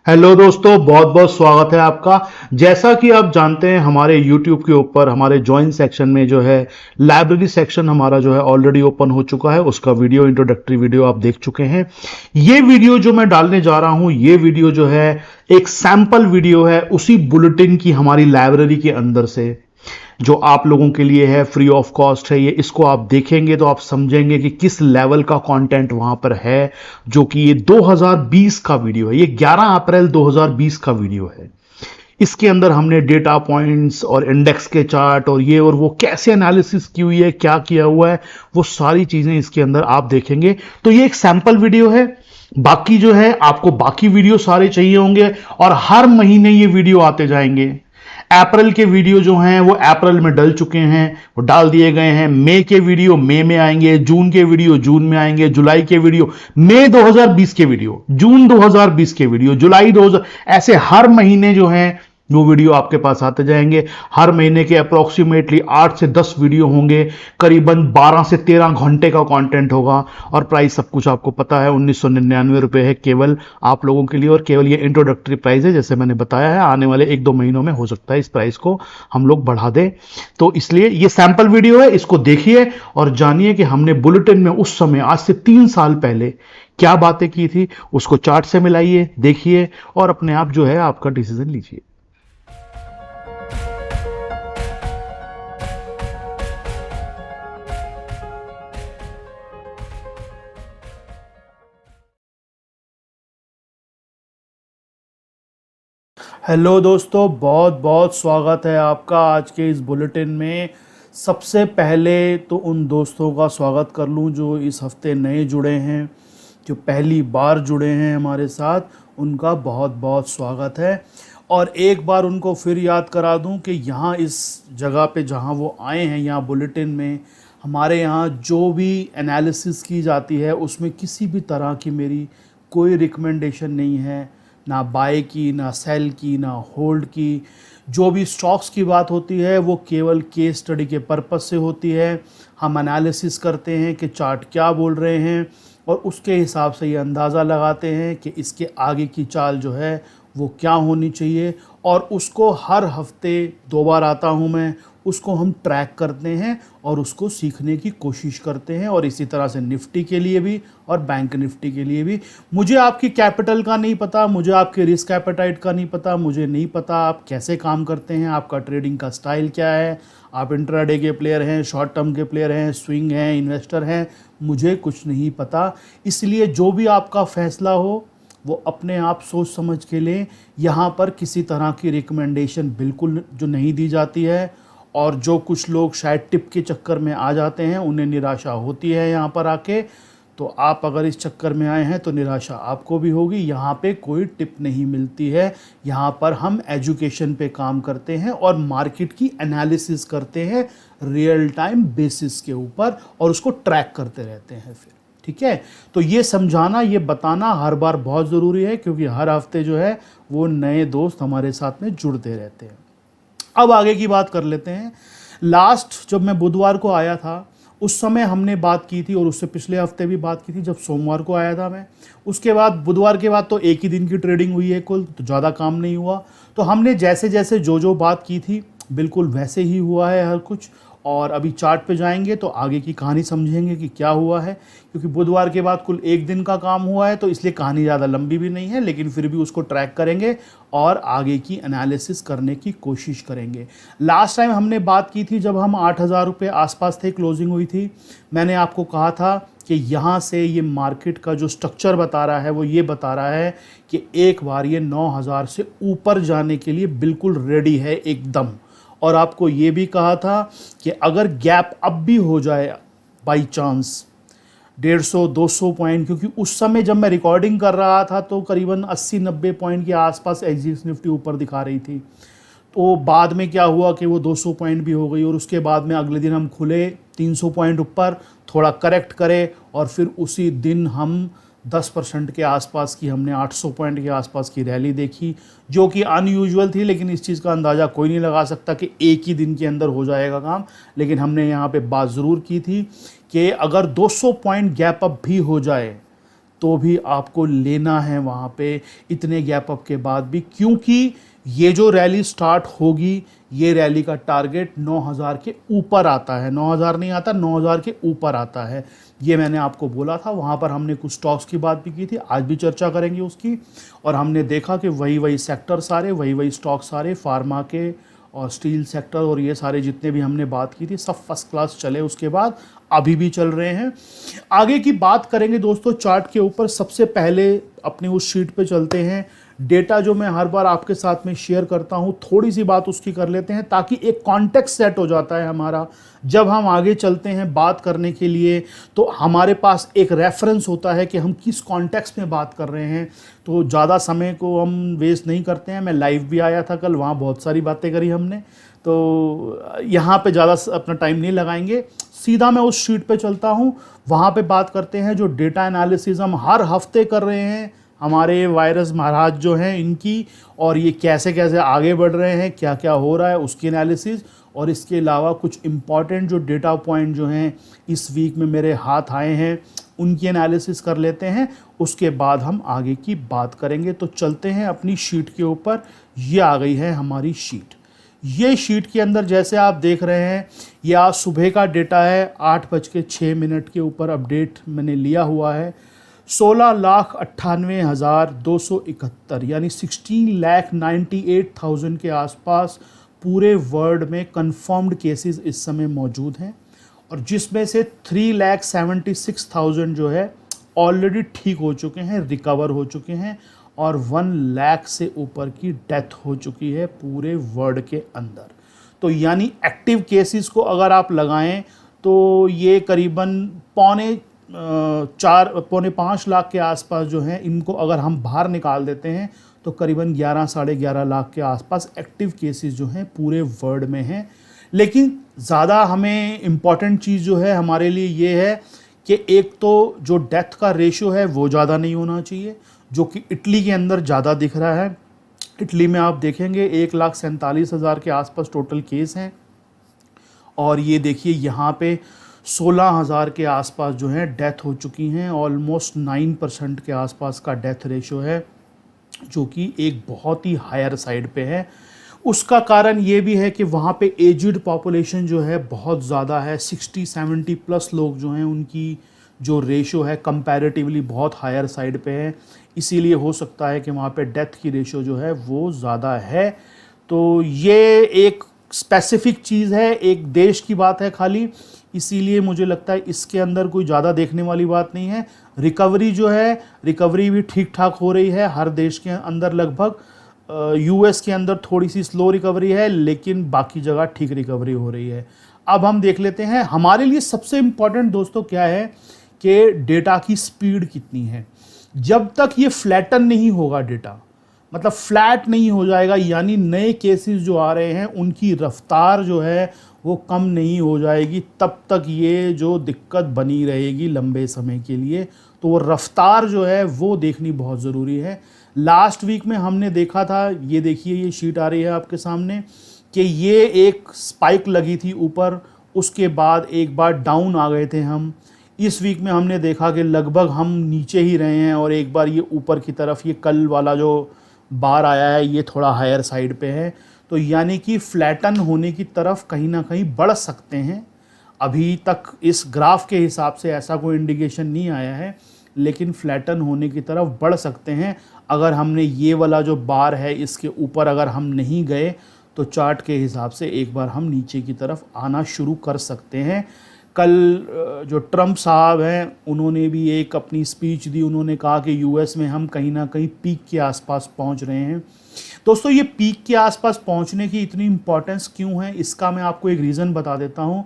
Hello दोस्तों, बहुत बहुत स्वागत है आपका। जैसा कि आप जानते हैं, हमारे YouTube के ऊपर हमारे ज्वाइन सेक्शन में जो है लाइब्रेरी सेक्शन हमारा जो है ऑलरेडी ओपन हो चुका है। उसका वीडियो, इंट्रोडक्टरी वीडियो आप देख चुके हैं। ये वीडियो जो मैं डालने जा रहा हूं, ये वीडियो जो है एक सैंपल वीडियो है उसी बुलेटिन की, हमारी लाइब्रेरी के अंदर से, जो आप लोगों के लिए है, फ्री ऑफ कॉस्ट है। ये इसको आप देखेंगे तो आप समझेंगे कि किस लेवल का कंटेंट वहां पर है। जो कि ये 2020 का वीडियो है, ये 11 अप्रैल 2020 का वीडियो है। इसके अंदर हमने डेटा पॉइंट्स और इंडेक्स के चार्ट और ये और वो कैसे एनालिसिस की हुई है, क्या किया हुआ है, वो सारी चीजें इसके अंदर आप देखेंगे। तो ये एक सैंपल वीडियो है। बाकी जो है आपको बाकी वीडियो सारे चाहिए होंगे और हर महीने ये वीडियो आते जाएंगे। अप्रैल के वीडियो जो हैं वो अप्रैल में डल चुके हैं, वो डाल दिए गए हैं। मई के वीडियो मई में आएंगे, जून के वीडियो जून में आएंगे, जुलाई के वीडियो, मई 2020 के वीडियो, जून 2020 के वीडियो, जुलाई 2000, ऐसे हर महीने जो हैं वो वीडियो आपके पास आते जाएंगे। हर महीने के अप्रोक्सीमेटली 8 से 10 वीडियो होंगे, करीबन 12 से 13 घंटे का कंटेंट होगा। और प्राइस सब कुछ आपको पता है, 1999 है केवल आप लोगों के लिए। और केवल ये इंट्रोडक्टरी प्राइस है, जैसे मैंने बताया है। आने वाले 1-2 महीनों में हो सकता है इस प्राइस को हम लोग बढ़ा दें। तो इसलिए ये सैंपल वीडियो है, इसको देखिए और जानिए कि हमने बुलेटिन में उस समय, आज से 3 साल पहले क्या बातें की थी। उसको चार्ट से मिलाइए, देखिए और अपने आप जो है आपका डिसीजन लीजिए। हेलो दोस्तों, बहुत बहुत स्वागत है आपका आज के इस बुलेटिन में। सबसे पहले तो उन दोस्तों का स्वागत कर लूं जो इस हफ्ते नए जुड़े हैं, जो पहली बार जुड़े हैं हमारे साथ, उनका बहुत बहुत स्वागत है। और एक बार उनको फिर याद करा दूं कि यहाँ इस जगह पे जहाँ वो आए हैं, यहाँ बुलेटिन में हमारे यहाँ जो भी एनालिसिस की जाती है उसमें किसी भी तरह की मेरी कोई रिकमेंडेशन नहीं है, ना बाय की, ना सेल की, ना होल्ड की। जो भी स्टॉक्स की बात होती है वो केवल केस स्टडी के पर्पस से होती है। हम एनालिसिस करते हैं कि चार्ट क्या बोल रहे हैं और उसके हिसाब से ये अंदाज़ा लगाते हैं कि इसके आगे की चाल जो है वो क्या होनी चाहिए। और उसको हर हफ्ते 2 बार आता हूँ मैं, उसको हम ट्रैक करते हैं और उसको सीखने की कोशिश करते हैं। और इसी तरह से निफ्टी के लिए भी और बैंक निफ्टी के लिए भी। मुझे आपकी कैपिटल का नहीं पता, मुझे आपके रिस्क एपेटाइट का नहीं पता, मुझे नहीं पता आप कैसे काम करते हैं, आपका ट्रेडिंग का स्टाइल क्या है, आप इंट्राडे के प्लेयर हैं, शॉर्ट टर्म के प्लेयर हैं, स्विंग हैं, इन्वेस्टर हैं, मुझे कुछ नहीं पता। इसलिए जो भी आपका फैसला हो वो अपने आप सोच समझ के लें। यहाँ पर किसी तरह की रिकमेंडेशन बिल्कुल जो नहीं दी जाती है। और जो कुछ लोग शायद टिप के चक्कर में आ जाते हैं उन्हें निराशा होती है यहाँ पर आके। तो आप अगर इस चक्कर में आए हैं तो निराशा आपको भी होगी। यहाँ पे कोई टिप नहीं मिलती है, यहाँ पर हम एजुकेशन पे काम करते हैं और मार्केट की एनालिसिस करते हैं रियल टाइम बेसिस के ऊपर और उसको ट्रैक करते रहते हैं फिर। ठीक है, तो ये समझाना, ये बताना हर बार बहुत ज़रूरी है, क्योंकि हर हफ्ते जो है वो नए दोस्त हमारे साथ में जुड़ते रहते हैं। अब आगे की बात कर लेते हैं। लास्ट जब मैं बुधवार को आया था उस समय हमने बात की थी, और उससे पिछले हफ्ते भी बात की थी जब सोमवार को आया था मैं। उसके बाद बुधवार के बाद तो एक ही दिन की ट्रेडिंग हुई है कुल, तो ज़्यादा काम नहीं हुआ। तो हमने जैसे जैसे जो बात की थी बिल्कुल वैसे ही हुआ है हर कुछ। और अभी चार्ट पे जाएंगे तो आगे की कहानी समझेंगे कि क्या हुआ है, क्योंकि बुधवार के बाद कुल एक दिन का काम हुआ है, तो इसलिए कहानी ज़्यादा लंबी भी नहीं है, लेकिन फिर भी उसको ट्रैक करेंगे और आगे की एनालिसिस करने की कोशिश करेंगे। लास्ट टाइम हमने बात की थी जब हम 8,000 रुपये आसपास थे, क्लोजिंग हुई थी। मैंने आपको कहा था कि यहाँ से ये मार्केट का जो स्ट्रक्चर बता रहा है वो ये बता रहा है कि एक बार ये 9,000 से ऊपर जाने के लिए बिल्कुल रेडी है एकदम। और आपको ये भी कहा था कि अगर गैप अब भी हो जाए बाई चांस 150-200 पॉइंट, क्योंकि उस समय जब मैं रिकॉर्डिंग कर रहा था तो करीबन 80-90 पॉइंट के आसपास एक्सिस निफ्टी ऊपर दिखा रही थी। तो बाद में क्या हुआ कि वो 200 पॉइंट भी हो गई, और उसके बाद में अगले दिन हम खुले 300 पॉइंट ऊपर, थोड़ा करेक्ट करे और फिर उसी दिन हम 10% के आसपास की, हमने 800 पॉइंट के आसपास की रैली देखी, जो कि अनयूजुअल थी। लेकिन इस चीज़ का अंदाज़ा कोई नहीं लगा सकता कि एक ही दिन के अंदर हो जाएगा काम। लेकिन हमने यहाँ पे बात ज़रूर की थी कि अगर 200 पॉइंट गैप अप भी हो जाए तो भी आपको लेना है वहाँ पे इतने गैप अप के बाद भी, क्योंकि ये जो रैली स्टार्ट होगी, ये रैली का टारगेट 9000 के ऊपर आता है, 9000 नहीं आता, 9000 के ऊपर आता है। ये मैंने आपको बोला था। वहाँ पर हमने कुछ स्टॉक्स की बात भी की थी, आज भी चर्चा करेंगे उसकी। और हमने देखा कि वही सेक्टर सारे, वही स्टॉक सारे, फार्मा के और स्टील सेक्टर और ये सारे जितने भी हमने बात की थी, सब फर्स्ट क्लास चले। उसके बाद अभी भी चल रहे हैं। आगे की बात करेंगे दोस्तों चार्ट के ऊपर। सबसे पहले अपनी उस शीट पे चलते हैं। डेटा जो मैं हर बार आपके साथ में शेयर करता हूं, थोड़ी सी बात उसकी कर लेते हैं ताकि एक कॉन्टेक्स्ट सेट हो जाता है हमारा। जब हम आगे चलते हैं बात करने के लिए तो हमारे पास एक रेफरेंस होता है कि हम किस कॉन्टेक्स्ट में बात कर रहे हैं। तो ज़्यादा समय को हम वेस्ट नहीं करते हैं। मैं लाइव भी आया था कल, वहाँ बहुत सारी बातें करी हमने, तो यहाँ पे ज़्यादा अपना टाइम नहीं लगाएंगे। सीधा मैं उस शीट पे चलता हूँ, वहाँ पे बात करते हैं जो डेटा एनालिसिस हम हर हफ्ते कर रहे हैं हमारे वायरस महाराज जो हैं इनकी, और ये कैसे कैसे आगे बढ़ रहे हैं, क्या क्या हो रहा है उसकी एनालिसिस। और इसके अलावा कुछ इम्पॉर्टेंट जो डेटा पॉइंट जो हैं इस वीक में मेरे हाथ आए हैं उनकी एनालिसिस कर लेते हैं। उसके बाद हम आगे की बात करेंगे। तो चलते हैं अपनी शीट के ऊपर। ये आ गई है हमारी शीट। ये शीट के अंदर जैसे आप देख रहे हैं, ये आज सुबह का डेटा है, 8:06 के ऊपर अपडेट मैंने लिया हुआ है। 16,98,271 यानी 16,98,000 के आसपास पूरे वर्ल्ड में कंफर्म्ड केसेस इस समय मौजूद हैं, और जिसमें से 3,76,000 जो है ऑलरेडी ठीक हो चुके हैं, रिकवर हो चुके हैं, और 1 लाख से ऊपर की डेथ हो चुकी है पूरे वर्ल्ड के अंदर। तो यानी एक्टिव केसेस को अगर आप लगाएं तो ये करीबन पौने 5 लाख के आसपास जो हैं, इनको अगर हम बाहर निकाल देते हैं तो करीबन 11 साढ़े 11 लाख के आसपास एक्टिव केसेस जो हैं पूरे वर्ल्ड में हैं। लेकिन ज़्यादा हमें इम्पॉर्टेंट चीज़ जो है हमारे लिए ये है कि एक तो जो डेथ का रेशियो है वो ज़्यादा नहीं होना चाहिए, जो कि इटली के अंदर ज़्यादा दिख रहा है। इटली में आप देखेंगे 1,47,000 के आसपास टोटल केस हैं, और ये देखिए यहाँ पे 16,000 के आसपास जो हैं डेथ हो चुकी हैं। ऑलमोस्ट 9% के आसपास का डेथ रेशियो है, जो कि एक बहुत ही हायर साइड पे है। उसका कारण ये भी है कि वहाँ पे एजिड पॉपुलेशन जो है बहुत ज़्यादा है, 60-70 प्लस लोग जो हैं उनकी जो रेशियो है कंपैरेटिवली बहुत हायर साइड पे है। इसीलिए हो सकता है कि वहाँ पे डेथ की रेशियो जो है वो ज़्यादा है। तो ये एक स्पेसिफिक चीज़ है, एक देश की बात है खाली, इसीलिए मुझे लगता है इसके अंदर कोई ज़्यादा देखने वाली बात नहीं है। रिकवरी जो है, रिकवरी भी ठीक ठाक हो रही है हर देश के अंदर लगभग। यूएस के अंदर थोड़ी सी स्लो रिकवरी है, लेकिन बाकी जगह ठीक रिकवरी हो रही है। अब हम देख लेते हैं हमारे लिए सबसे इम्पॉर्टेंट दोस्तों क्या है कि डेटा की स्पीड कितनी है। जब तक ये फ्लैटन नहीं होगा डेटा, मतलब फ्लैट नहीं हो जाएगा, यानी नए केसेस जो आ रहे हैं उनकी रफ्तार जो है वो कम नहीं हो जाएगी, तब तक ये जो दिक्कत बनी रहेगी लंबे समय के लिए। तो वो रफ्तार जो है वो देखनी बहुत ज़रूरी है। लास्ट वीक में हमने देखा था, ये देखिए ये शीट आ रही है आपके सामने, कि ये एक स्पाइक लगी थी ऊपर, उसके बाद एक बार डाउन आ गए थे हम। इस वीक में हमने देखा कि लगभग हम नीचे ही रहे हैं, और एक बार ये ऊपर की तरफ, ये कल वाला जो बार आया है ये थोड़ा हायर साइड पे है। तो यानी कि फ्लैटन होने की तरफ कहीं ना कहीं बढ़ सकते हैं। अभी तक इस ग्राफ के हिसाब से ऐसा कोई इंडिकेशन नहीं आया है, लेकिन फ्लैटन होने की तरफ बढ़ सकते हैं। अगर हमने ये वाला जो बार है इसके ऊपर अगर हम नहीं गए तो चार्ट के हिसाब से एक बार हम नीचे की तरफ आना शुरू कर सकते हैं। कल जो ट्रम्प साहब हैं उन्होंने भी एक अपनी स्पीच दी, उन्होंने कहा कि यूएस में हम कहीं ना कहीं पीक के आसपास पहुंच रहे हैं। दोस्तों ये पीक के आसपास पहुंचने की इतनी इम्पोर्टेंस क्यों है, इसका मैं आपको एक रीज़न बता देता हूं।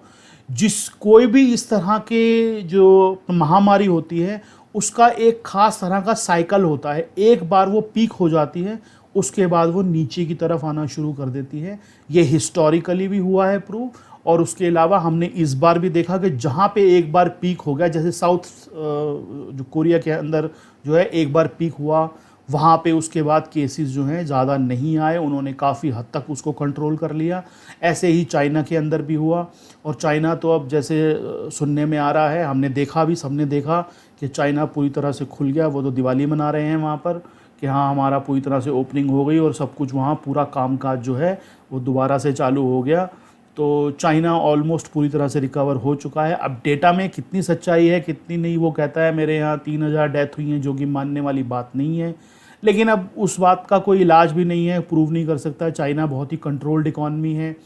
कोई भी इस तरह के जो महामारी होती है उसका एक ख़ास तरह का साइकिल होता है। एक बार वो पीक हो जाती है, उसके बाद वो नीचे की तरफ आना शुरू कर देती है। ये हिस्टोरिकली भी हुआ है प्रूव, और उसके अलावा हमने इस बार भी देखा कि जहाँ पे एक बार पीक हो गया, जैसे साउथ जो कोरिया के अंदर जो है एक बार पीक हुआ, वहाँ पे उसके बाद केसेस जो हैं ज़्यादा नहीं आए, उन्होंने काफ़ी हद तक उसको कंट्रोल कर लिया। ऐसे ही चाइना के अंदर भी हुआ, और चाइना तो अब जैसे सुनने में आ रहा है, हमने देखा भी, सबने देखा कि चाइना पूरी तरह से खुल गया। वो तो दिवाली मना रहे हैं वहाँ पर कि हाँ हमारा पूरी तरह से ओपनिंग हो गई और सब कुछ वहाँ पूरा कामकाज जो है वो दोबारा से चालू हो गया। तो चाइना ऑलमोस्ट पूरी तरह से रिकवर हो चुका है। अब डेटा में कितनी सच्चाई है कितनी नहीं, वो कहता है मेरे यहाँ 3000 डेथ हुई हैं, जो कि मानने वाली बात नहीं है। लेकिन अब उस बात का कोई इलाज भी नहीं है, प्रूव नहीं कर सकता। चाइना बहुत ही कंट्रोल्ड इकॉनमी है,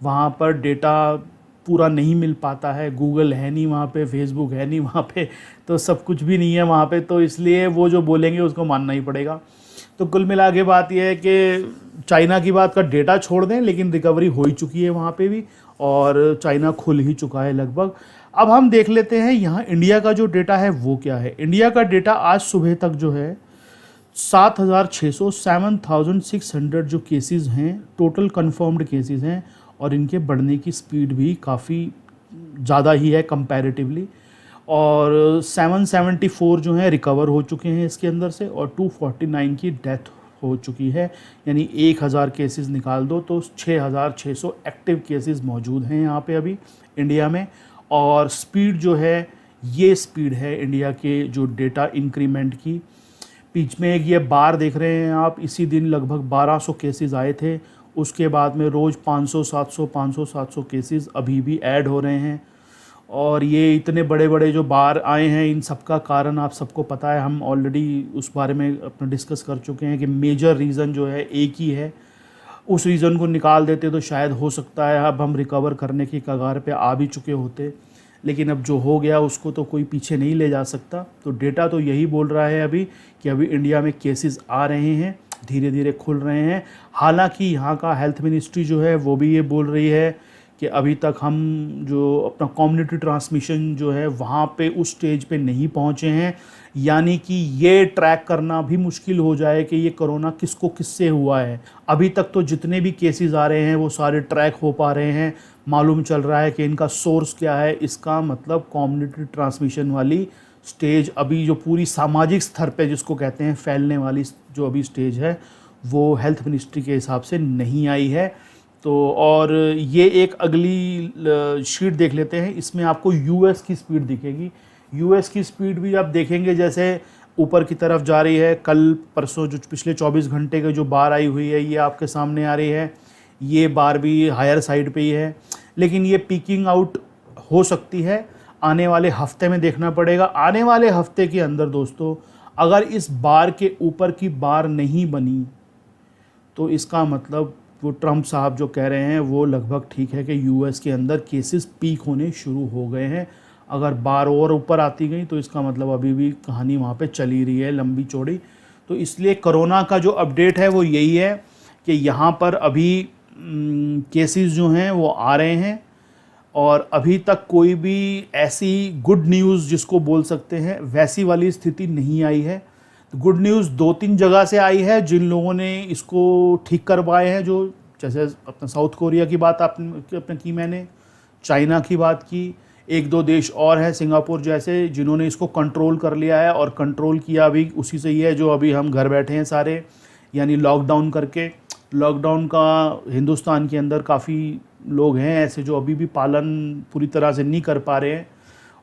वहाँ पर डेटा पूरा नहीं मिल पाता है। गूगल है नहीं वहाँ पे, फेसबुक है नहीं वहाँ पे, तो सब कुछ भी नहीं है वहाँ पे। तो इसलिए वो जो बोलेंगे उसको मानना ही पड़ेगा। तो कुल मिला के बात यह है कि चाइना की बात का डेटा छोड़ दें, लेकिन रिकवरी हो ही चुकी है वहाँ पे भी, और चाइना खुल ही चुका है लगभग। अब हम देख लेते हैं यहाँ इंडिया का जो डेटा है वो क्या है। इंडिया का डेटा आज सुबह तक जो है 7,600 जो केसेस हैं, टोटल कंफर्म्ड केसेस हैं, और इनके बढ़ने की स्पीड भी काफ़ी ज़्यादा ही है कंपैरेटिवली। और 774 जो हैं रिकवर हो चुके हैं इसके अंदर से, और 249 की डेथ हो चुकी है। यानी 1000 केसेस निकाल दो तो 6600 एक्टिव केसेस मौजूद हैं यहाँ पे अभी इंडिया में। और स्पीड जो है, ये स्पीड है इंडिया के जो डेटा इंक्रीमेंट की। बीच में एक ये बार देख रहे हैं आप, इसी दिन लगभग 1200 केसेस आए थे, उसके बाद में रोज़ 500-700 केसेस अभी भी ऐड हो रहे हैं। और ये इतने बड़े बड़े जो बार आए हैं, इन सब का कारण आप सबको पता है, हम ऑलरेडी उस बारे में अपना डिस्कस कर चुके हैं कि मेजर रीज़न जो है एक ही है। उस रीज़न को निकाल देते तो शायद हो सकता है अब हम रिकवर करने की कगार पे आ भी चुके होते, लेकिन अब जो हो गया उसको तो कोई पीछे नहीं ले जा सकता। तो डेटा तो यही बोल रहा है अभी कि अभी इंडिया में केसेस आ रहे हैं, धीरे धीरे खुल रहे हैं। हालांकि यहाँ का हेल्थ मिनिस्ट्री जो है वो भी ये बोल रही है कि अभी तक हम जो अपना कम्युनिटी ट्रांसमिशन जो है वहाँ पे उस स्टेज पे नहीं पहुँचे हैं, यानी कि ये ट्रैक करना भी मुश्किल हो जाए कि ये कोरोना किसको किससे हुआ है। अभी तक तो जितने भी केसेस आ रहे हैं वो सारे ट्रैक हो पा रहे हैं, मालूम चल रहा है कि इनका सोर्स क्या है। इसका मतलब कम्युनिटी ट्रांसमिशन वाली स्टेज अभी जो पूरी सामाजिक स्तर पे जिसको कहते हैं फैलने वाली जो अभी स्टेज है, वो हेल्थ मिनिस्ट्री के हिसाब से नहीं आई है। तो और ये एक अगली शीट देख लेते हैं, इसमें आपको यूएस की स्पीड दिखेगी। यूएस की स्पीड भी आप देखेंगे जैसे ऊपर की तरफ जा रही है। कल परसों जो पिछले 24 घंटे के जो बार आई हुई है ये आपके सामने आ रही है, ये बार भी हायर साइड पे ही है, लेकिन ये पीकिंग आउट हो सकती है। आने वाले हफ्ते में देखना पड़ेगा। आने वाले हफ्ते के अंदर दोस्तों अगर इस बार के ऊपर की बार नहीं बनी तो इसका मतलब वो ट्रम्प साहब जो कह रहे हैं वो लगभग ठीक है कि यूएस के अंदर केसेस पीक होने शुरू हो गए हैं। अगर बार और ऊपर आती गई तो इसका मतलब अभी भी कहानी वहाँ पे चली रही है लंबी चौड़ी। तो इसलिए कोरोना का जो अपडेट है वो यही है कि यहाँ पर अभी केसेस जो हैं वो आ रहे हैं, और अभी तक कोई भी ऐसी गुड न्यूज़ जिसको बोल सकते हैं वैसी वाली स्थिति नहीं आई है। तो गुड न्यूज़ 2-3 जगह से आई है जिन लोगों ने इसको ठीक कर पाए हैं, जो जैसे अपना साउथ कोरिया की बात आपने की, मैंने चाइना की बात की, 1-2 देश और हैं सिंगापुर जैसे जिन्होंने इसको कंट्रोल कर लिया है, और कंट्रोल किया भी उसी से ही है जो अभी हम घर बैठे हैं सारे, यानी लॉकडाउन करके। लॉकडाउन का हिंदुस्तान के अंदर काफ़ी लोग हैं ऐसे जो अभी भी पालन पूरी तरह से नहीं कर पा रहे हैं,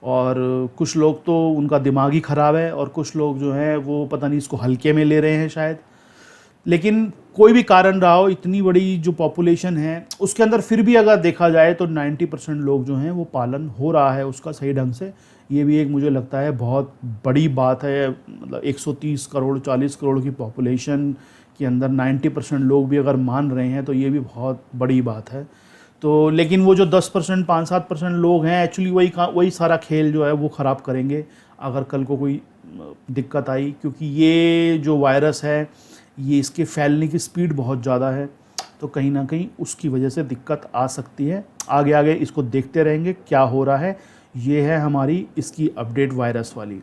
और कुछ लोग तो उनका दिमाग ही ख़राब है, और कुछ लोग जो हैं वो पता नहीं इसको हल्के में ले रहे हैं शायद। लेकिन कोई भी कारण रहा हो, इतनी बड़ी जो पॉपुलेशन है उसके अंदर फिर भी अगर देखा जाए तो 90% लोग जो हैं वो पालन हो रहा है उसका सही ढंग से। ये भी एक मुझे लगता है बहुत बड़ी बात है। मतलब 130 करोड़ 40 करोड़ की पॉपुलेशन के अंदर 90% लोग भी अगर मान रहे हैं तो ये भी बहुत बड़ी बात है। तो लेकिन वो जो 10% 5-7% लोग हैं एक्चुअली वही सारा खेल जो है वो ख़राब करेंगे अगर कल को कोई दिक्कत आई, क्योंकि ये जो वायरस है ये इसके फैलने की स्पीड बहुत ज़्यादा है, तो कहीं ना कहीं उसकी वजह से दिक्कत आ सकती है। आगे आगे इसको देखते रहेंगे क्या हो रहा है। ये है हमारी इसकी अपडेट वायरस वाली।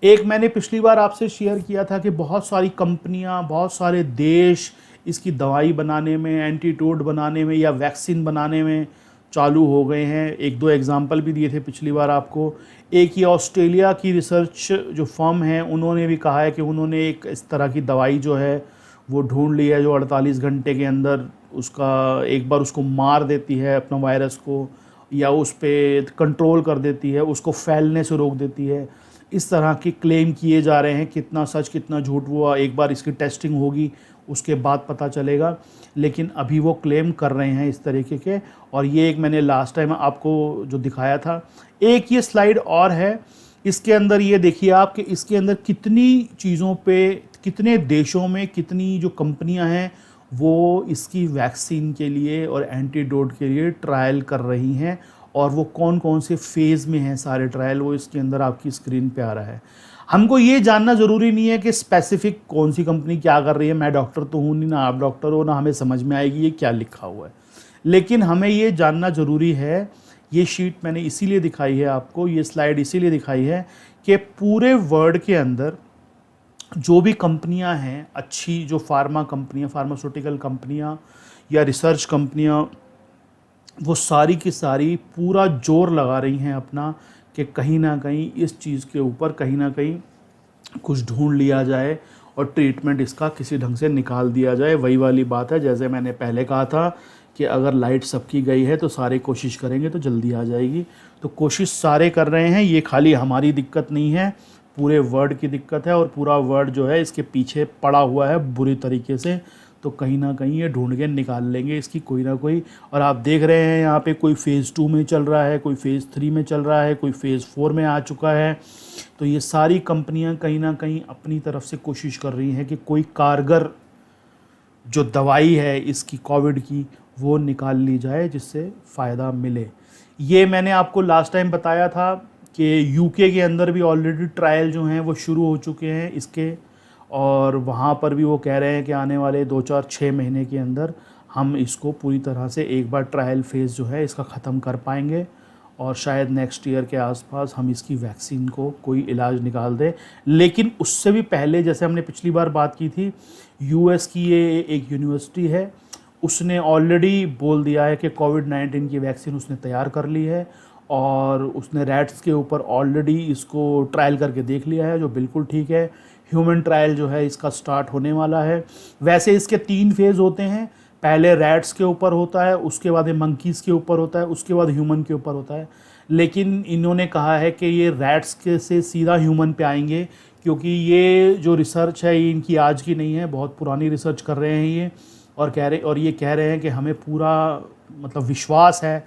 एक मैंने पिछली बार आपसे शेयर किया था कि बहुत सारी कंपनियां, बहुत सारे देश इसकी दवाई बनाने में, एंटीडोट बनाने में या वैक्सीन बनाने में चालू हो गए हैं। एक दो एग्जाम्पल भी दिए थे पिछली बार आपको। एक ये ऑस्ट्रेलिया की रिसर्च जो फर्म है उन्होंने भी कहा है कि उन्होंने एक इस तरह की दवाई जो है वो ढूंढ ली है जो 48 घंटे के अंदर उसका एक बार उसको मार देती है अपना वायरस को, या उस पर कंट्रोल कर देती है, उसको फैलने से रोक देती है। इस तरह के क्लेम किए जा रहे हैं। कितना सच कितना झूठ वो एक बार इसकी टेस्टिंग होगी उसके बाद पता चलेगा, लेकिन अभी वो क्लेम कर रहे हैं इस तरीके के। और ये एक मैंने लास्ट टाइम आपको जो दिखाया था। एक ये स्लाइड और है, इसके अंदर ये देखिए आप कि इसके अंदर कितनी चीज़ों पे, कितने देशों में कितनी जो कंपनियां हैं वो इसकी वैक्सीन के लिए और एंटीडोट के लिए ट्रायल कर रही हैं, और वो कौन कौन से फेज़ में हैं सारे ट्रायल, वो इसके अंदर आपकी स्क्रीन पे आ रहा है। हमको ये जानना ज़रूरी नहीं है कि स्पेसिफिक कौन सी कंपनी क्या कर रही है। मैं डॉक्टर तो हूँ नहीं, ना आप डॉक्टर हो, ना हमें समझ में आएगी ये क्या लिखा हुआ है। लेकिन हमें ये जानना ज़रूरी है, ये शीट मैंने इसीलिए दिखाई है आपको, ये स्लाइड इसीलिए दिखाई है कि पूरे वर्ल्ड के अंदर जो भी कंपनियां हैं अच्छी, जो फार्मा कंपनियां, फार्मास्यूटिकल कंपनियां या रिसर्च कंपनियां, वो सारी की सारी पूरा जोर लगा रही हैं अपना कि कहीं ना कहीं इस चीज़ के ऊपर कहीं ना कहीं कुछ ढूंढ लिया जाए और ट्रीटमेंट इसका किसी ढंग से निकाल दिया जाए। वही वाली बात है जैसे मैंने पहले कहा था कि अगर लाइट सबकी गई है तो सारे कोशिश करेंगे तो जल्दी आ जाएगी। तो कोशिश सारे कर रहे हैं, ये खाली हमारी दिक्कत नहीं है, पूरे वर्ल्ड की दिक्कत है, और पूरा वर्ल्ड जो है इसके पीछे पड़ा हुआ है बुरी तरीके से। तो कहीं ना कहीं ये ढूंढ के निकाल लेंगे इसकी कोई ना कोई। और आप देख रहे हैं यहाँ पे कोई फ़ेज़ 2 में चल रहा है, कोई फ़ेज़ 3 में चल रहा है, कोई फ़ेज़ 4 में आ चुका है। तो ये सारी कंपनियां कहीं ना कहीं अपनी तरफ से कोशिश कर रही हैं कि कोई कारगर जो दवाई है इसकी कोविड की वो निकाल ली जाए जिससे फ़ायदा मिले। ये मैंने आपको लास्ट टाइम बताया था कि यूके के अंदर भी ऑलरेडी ट्रायल जो हैं वो शुरू हो चुके हैं इसके, और वहाँ पर भी वो कह रहे हैं कि आने वाले 2-4-6 महीने के अंदर हम इसको पूरी तरह से एक बार ट्रायल फेज़ जो है इसका ख़त्म कर पाएंगे, और शायद नेक्स्ट ईयर के आसपास हम इसकी वैक्सीन को कोई इलाज निकाल दें। लेकिन उससे भी पहले, जैसे हमने पिछली बार बात की थी, यूएस की ये एक यूनिवर्सिटी है, उसने ऑलरेडी बोल दिया है कि कोविड-19 की वैक्सीन उसने तैयार कर ली है, और उसने रैट्स के ऊपर ऑलरेडी इसको ट्रायल करके देख लिया है, जो बिल्कुल ठीक है। ह्यूमन ट्रायल जो है इसका स्टार्ट होने वाला है। वैसे इसके 3 फेज़ होते हैं, पहले रैट्स के ऊपर होता है, उसके बाद ये मंकीज़ के ऊपर होता है, उसके बाद ह्यूमन के ऊपर होता है। लेकिन इन्होंने कहा है कि ये रैट्स के से सीधा ह्यूमन पे आएंगे, क्योंकि ये जो रिसर्च है ये इनकी आज की नहीं है, बहुत पुरानी रिसर्च कर रहे हैं ये, और ये कह रहे हैं कि हमें पूरा मतलब विश्वास है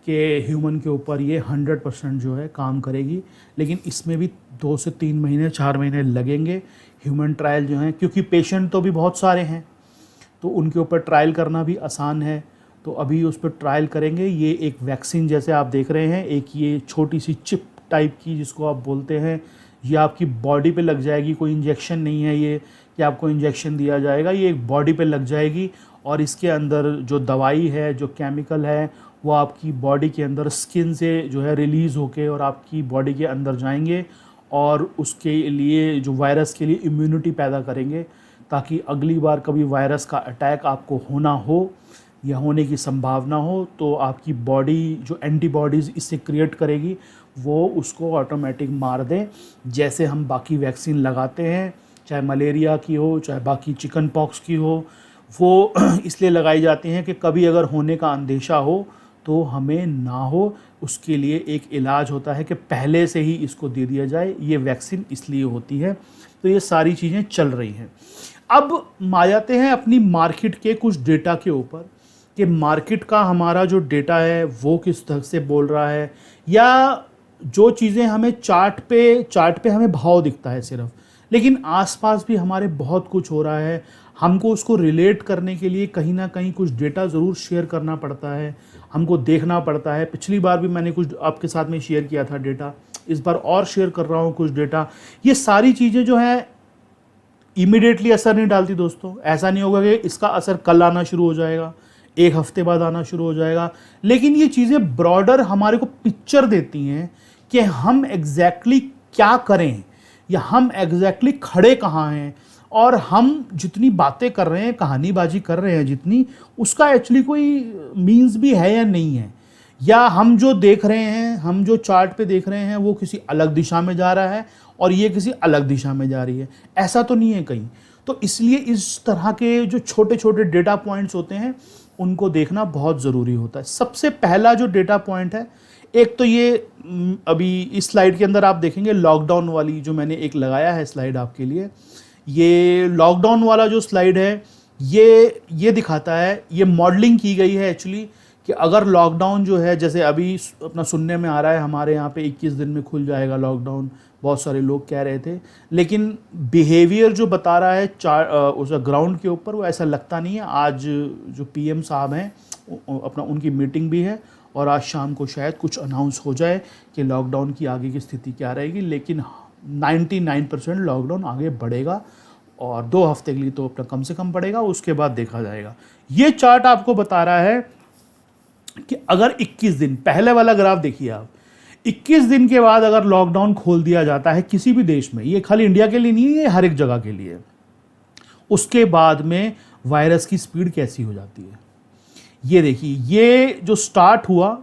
कि ह्यूमन के ऊपर ये 100% जो है काम करेगी। लेकिन इसमें भी 2 से 3 महीने 4 महीने लगेंगे ह्यूमन ट्रायल जो हैं, क्योंकि पेशेंट तो भी बहुत सारे हैं तो उनके ऊपर ट्रायल करना भी आसान है। तो अभी उस पर ट्रायल करेंगे। ये एक वैक्सीन जैसे आप देख रहे हैं, एक ये छोटी सी चिप टाइप की जिसको आप बोलते हैं, ये आपकी बॉडी पे लग जाएगी। कोई इंजेक्शन नहीं है ये कि आपको इंजेक्शन दिया जाएगा, ये एक बॉडी पे लग जाएगी, और इसके अंदर जो दवाई है, जो केमिकल है, वो आपकी बॉडी के अंदर स्किन से जो है रिलीज़ होके और आपकी बॉडी के अंदर जाएंगे, और उसके लिए जो वायरस के लिए इम्यूनिटी पैदा करेंगे, ताकि अगली बार कभी वायरस का अटैक आपको होना हो या होने की संभावना हो तो आपकी बॉडी जो एंटीबॉडीज़ इससे क्रिएट करेगी वो उसको ऑटोमेटिक मार दे। जैसे हम बाकी वैक्सीन लगाते हैं, चाहे मलेरिया की हो, चाहे बाकी चिकन पॉक्स की हो, वो इसलिए लगाई जाती हैं कि कभी अगर होने का अंदेशा हो तो हमें ना हो। उसके लिए एक इलाज होता है कि पहले से ही इसको दे दिया जाए, ये वैक्सीन इसलिए होती है। तो ये सारी चीज़ें चल रही हैं। अब आ जाते हैं अपनी मार्केट के कुछ डेटा के ऊपर कि मार्केट का हमारा जो डेटा है वो किस तरह से बोल रहा है, या जो चीज़ें हमें चार्ट पे हमें भाव दिखता है सिर्फ, लेकिन आसपास भी हमारे बहुत कुछ हो रहा है। हमको उसको रिलेट करने के लिए कहीं ना कहीं कुछ डेटा ज़रूर शेयर करना पड़ता है, हमको देखना पड़ता है। पिछली बार भी मैंने कुछ आपके साथ में शेयर किया था डेटा, इस बार और शेयर कर रहा हूँ कुछ डेटा। ये सारी चीज़ें जो हैं इमीडिएटली असर नहीं डालती दोस्तों। ऐसा नहीं होगा कि इसका असर कल आना शुरू हो जाएगा, एक हफ्ते बाद आना शुरू हो जाएगा, लेकिन ये चीज़ें ब्रॉडर हमारे को पिक्चर देती हैं कि हम एग्जैक्टली क्या करें, या हम एग्जैक्टली खड़े कहाँ हैं, और हम जितनी बातें कर रहे हैं, कहानीबाजी कर रहे हैं जितनी, उसका एक्चुअली कोई मीन्स भी है या नहीं है। या हम जो देख रहे हैं, हम जो चार्ट पे देख रहे हैं वो किसी अलग दिशा में जा रहा है और ये किसी अलग दिशा में जा रही है, ऐसा तो नहीं है कहीं। तो इसलिए इस तरह के जो छोटे छोटे डेटा पॉइंट्स होते हैं उनको देखना बहुत ज़रूरी होता है। सबसे पहला जो डेटा पॉइंट है, एक तो ये अभी इस स्लाइड के अंदर आप देखेंगे लॉकडाउन वाली जो मैंने एक लगाया है स्लाइड आपके लिए, ये लॉकडाउन वाला जो स्लाइड है ये दिखाता है, ये मॉडलिंग की गई है एक्चुअली कि अगर लॉकडाउन जो है, जैसे अभी अपना सुनने में आ रहा है हमारे यहाँ पे 21 दिन में खुल जाएगा लॉकडाउन, बहुत सारे लोग कह रहे थे, लेकिन बिहेवियर जो बता रहा है उस ग्राउंड के ऊपर वो ऐसा लगता नहीं है। आज जो पीएम साहब हैं अपना उनकी मीटिंग भी है और आज शाम को शायद कुछ अनाउंस हो जाए कि लॉकडाउन की आगे की स्थिति क्या रहेगी, लेकिन 99% लॉकडाउन आगे बढ़ेगा और 2 हफ्ते के लिए तो अपना कम से कम बढ़ेगा, उसके बाद देखा जाएगा। ये चार्ट आपको बता रहा है कि अगर 21 दिन, पहले वाला ग्राफ देखिए आप, 21 दिन के बाद अगर लॉकडाउन खोल दिया जाता है किसी भी देश में, ये खाली इंडिया के लिए नहीं है, ये हर एक जगह के लिए, उसके बाद में वायरस की स्पीड कैसी हो जाती है। ये देखिए, ये जो स्टार्ट हुआ,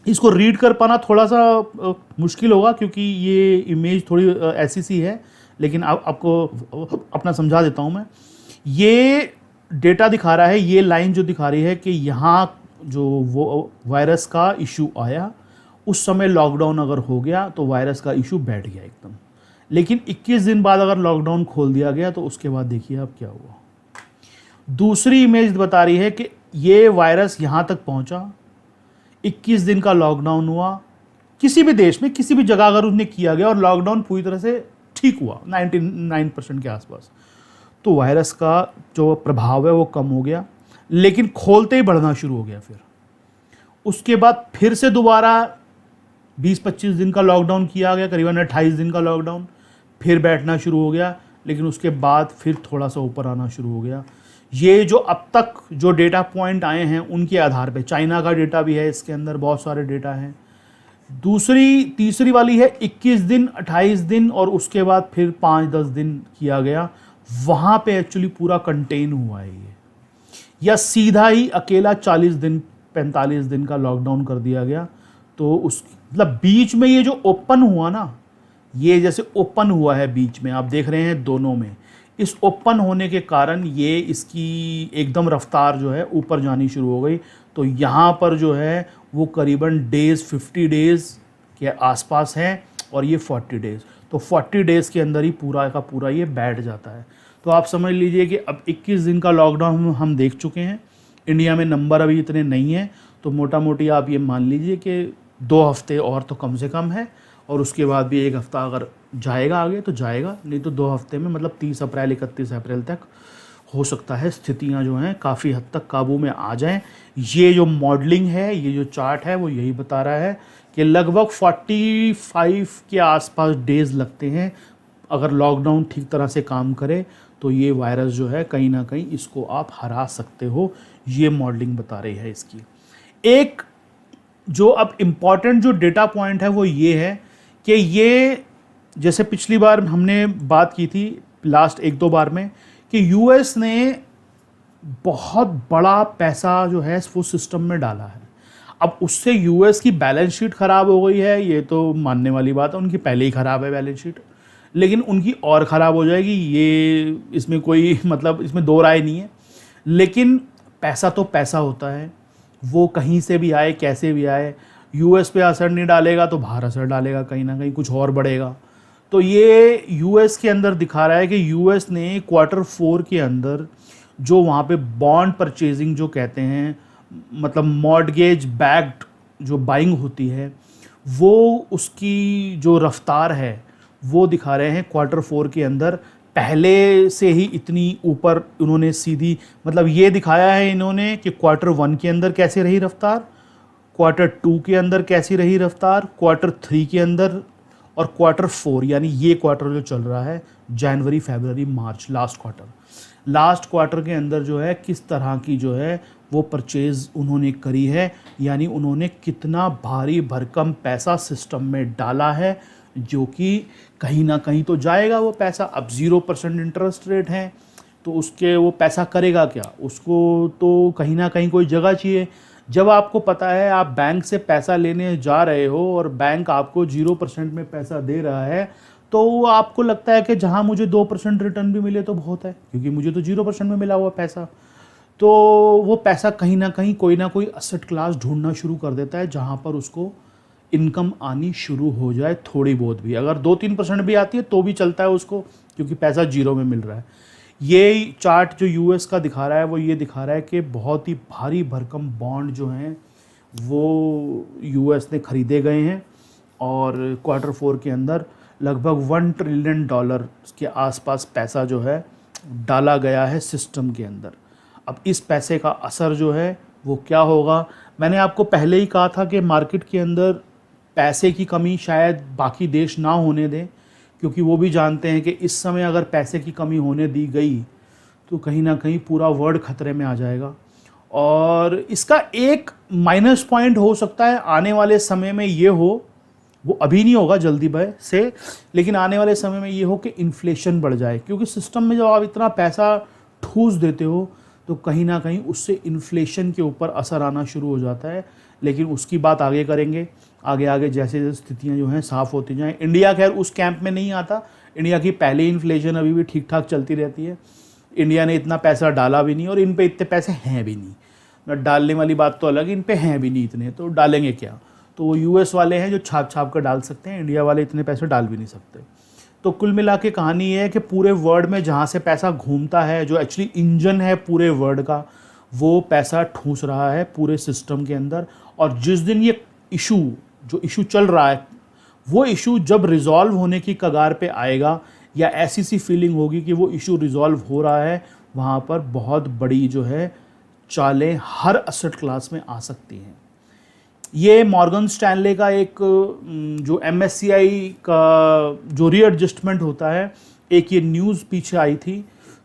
इसको रीड कर पाना थोड़ा सा मुश्किल होगा क्योंकि ये इमेज थोड़ी ऐसी सी है, लेकिन आपको अपना समझा देता हूँ मैं। ये डेटा दिखा रहा है, ये लाइन जो दिखा रही है कि यहाँ जो वो वायरस का इशू आया उस समय लॉकडाउन अगर हो गया तो वायरस का इशू बैठ गया एकदम, लेकिन 21 दिन बाद अगर लॉकडाउन खोल दिया गया तो उसके बाद देखिए अब क्या हुआ। दूसरी इमेज बता रही है कि ये वायरस यहाँ तक पहुँचा, 21 दिन का लॉकडाउन हुआ, किसी भी देश में किसी भी जगह अगर उन्हें किया गया और लॉकडाउन पूरी तरह से ठीक हुआ 99% के आसपास, तो वायरस का जो प्रभाव है वो कम हो गया, लेकिन खोलते ही बढ़ना शुरू हो गया। फिर उसके बाद फिर से दोबारा 20-25 दिन का लॉकडाउन किया गया, करीबन 28 दिन का लॉकडाउन, फिर बैठना शुरू हो गया, लेकिन उसके बाद फिर थोड़ा सा ऊपर आना शुरू हो गया। ये जो अब तक जो डेटा पॉइंट आए हैं उनके आधार पे, चाइना का डेटा भी है इसके अंदर, बहुत सारे डेटा हैं। तीसरी वाली है 21 दिन, 28 दिन और उसके बाद फिर 5-10 दिन किया गया, वहाँ पे एक्चुअली पूरा कंटेन हुआ है ये, या सीधा ही अकेला 40 दिन 45 दिन का लॉकडाउन कर दिया गया। तो उस मतलब बीच में ये जो ओपन हुआ ना, ये जैसे ओपन हुआ है बीच में, आप देख रहे हैं दोनों में, इस ओपन होने के कारण ये इसकी एकदम रफ्तार जो है ऊपर जानी शुरू हो गई। तो यहाँ पर जो है वो करीबन डेज़ 50 डेज़ के आसपास है और ये 40 डेज़, तो 40 डेज़ के अंदर ही पूरा का पूरा ये बैठ जाता है। तो आप समझ लीजिए कि अब 21 दिन का लॉकडाउन हम देख चुके हैं, इंडिया में नंबर अभी इतने नहीं हैं, तो मोटा मोटी आप ये मान लीजिए कि 2 हफ्ते और तो कम से कम है, और उसके बाद भी 1 हफ्ता अगर जाएगा आगे तो जाएगा, नहीं तो 2 हफ्ते में मतलब 30 अप्रैल 31 अप्रैल तक हो सकता है स्थितियां जो हैं काफ़ी हद तक काबू में आ जाएं। ये जो मॉडलिंग है, ये जो चार्ट है वो यही बता रहा है कि लगभग 45 के आसपास डेज़ लगते हैं अगर लॉकडाउन ठीक तरह से काम करे तो ये वायरस जो है कहीं ना कहीं इसको आप हरा सकते हो, ये मॉडलिंग बता रही है इसकी। एक जो अब इम्पॉर्टेंट जो डेटा पॉइंट है वो ये है कि ये जैसे पिछली बार हमने बात की थी लास्ट 1-2 बार में कि यूएस ने बहुत बड़ा पैसा जो है वो सिस्टम में डाला है। अब उससे यूएस की बैलेंस शीट ख़राब हो गई है, ये तो मानने वाली बात है, उनकी पहले ही ख़राब है बैलेंस शीट, लेकिन उनकी और ख़राब हो जाएगी, ये इसमें कोई मतलब इसमें दो राय नहीं है। लेकिन पैसा तो पैसा होता है, वो कहीं से भी आए कैसे भी आए, यूएस पे असर नहीं डालेगा तो बाहर असर डालेगा, कहीं ना कहीं कुछ और बढ़ेगा। तो ये यूएस के अंदर दिखा रहा है कि यूएस ने Q4 के अंदर जो वहाँ पे बॉन्ड परचेजिंग जो कहते हैं, मतलब मॉर्टगेज बैक्ड जो बाइंग होती है, वो उसकी जो रफ्तार है वो दिखा रहे हैं Q4 के अंदर पहले से ही इतनी ऊपर उन्होंने सीधी मतलब ये दिखाया है इन्होंने कि Q1 के अंदर कैसे रही रफ्तार, Q2 के अंदर कैसी रही रफ्तार, Q3 के अंदर, और Q4 यानी ये क्वार्टर जो चल रहा है जनवरी फरवरी मार्च, लास्ट क्वार्टर के अंदर जो है किस तरह की जो है वो परचेज़ उन्होंने करी है, यानी उन्होंने कितना भारी भरकम पैसा सिस्टम में डाला है, जो कि कहीं ना कहीं तो जाएगा वो पैसा। अब 0% इंटरेस्ट रेट है तो उसके वो पैसा करेगा क्या, उसको तो कहीं ना कहीं कोई जगह चाहिए। जब आपको पता है आप बैंक से पैसा लेने जा रहे हो और बैंक आपको 0% में पैसा दे रहा है, तो आपको लगता है कि जहां मुझे 2% रिटर्न भी मिले तो बहुत है, क्योंकि मुझे तो 0% में मिला हुआ पैसा। तो वो पैसा कहीं ना कहीं कोई ना कोई असेट क्लास ढूंढना शुरू कर देता है जहां पर उसको इनकम आनी शुरू हो जाए, थोड़ी बहुत भी। अगर 2-3% भी आती है तो भी चलता है उसको, क्योंकि पैसा जीरो में मिल रहा है। ये चार्ट जो यूएस का दिखा रहा है वो ये दिखा रहा है कि बहुत ही भारी भरकम बॉन्ड जो हैं वो यूएस ने खरीदे गए हैं, और Q4 के अंदर लगभग $1 ट्रिलियन के आसपास पैसा जो है डाला गया है सिस्टम के अंदर। अब इस पैसे का असर जो है वो क्या होगा? मैंने आपको पहले ही कहा था कि मार्केट के अंदर पैसे की कमी शायद बाकी देश ना होने दें, क्योंकि वो भी जानते हैं कि इस समय अगर पैसे की कमी होने दी गई तो कहीं ना कहीं पूरा वर्ल्ड खतरे में आ जाएगा। और इसका एक माइनस पॉइंट हो सकता है आने वाले समय में ये हो, वो अभी नहीं होगा जल्दी से, लेकिन आने वाले समय में ये हो कि इन्फ्लेशन बढ़ जाए, क्योंकि सिस्टम में जब आप इतना पैसा ठूस देते हो तो कहीं ना कहीं उससे इन्फ्लेशन के ऊपर असर आना शुरू हो जाता है। लेकिन उसकी बात आगे करेंगे, आगे आगे जैसे जैसे स्थितियाँ जो हैं साफ़ होती जाएं। इंडिया खैर उस कैंप में नहीं आता, इंडिया की पहले इन्फ्लेशन अभी भी ठीक ठाक चलती रहती है। इंडिया ने इतना पैसा डाला भी नहीं और इन पे इतने पैसे हैं भी नहीं। न डालने वाली बात तो अलग, इन पे हैं भी नहीं इतने, तो डालेंगे क्या? तो वो यूएस वाले हैं जो छाप छाप कर डाल सकते हैं, इंडिया वाले इतने पैसे डाल भी नहीं सकते। तो कुल मिला के कहानी ये है कि पूरे वर्ल्ड में जहाँ से पैसा घूमता है, जो एक्चुअली इंजन है पूरे वर्ल्ड का, वो पैसा ठूस रहा है पूरे सिस्टम के अंदर। और जिस दिन ये जो इशू चल रहा है, वो इशू जब रिजॉल्व होने की कगार पे आएगा, या ऐसी सी फीलिंग होगी कि वो इशू रिजॉल्व हो रहा है, वहाँ पर बहुत बड़ी जो है चालें हर असेट क्लास में आ सकती हैं। ये मॉर्गन स्टैनले का एक जो MSCI का जो रीएडजस्टमेंट होता है, एक ये न्यूज़ पीछे आई थी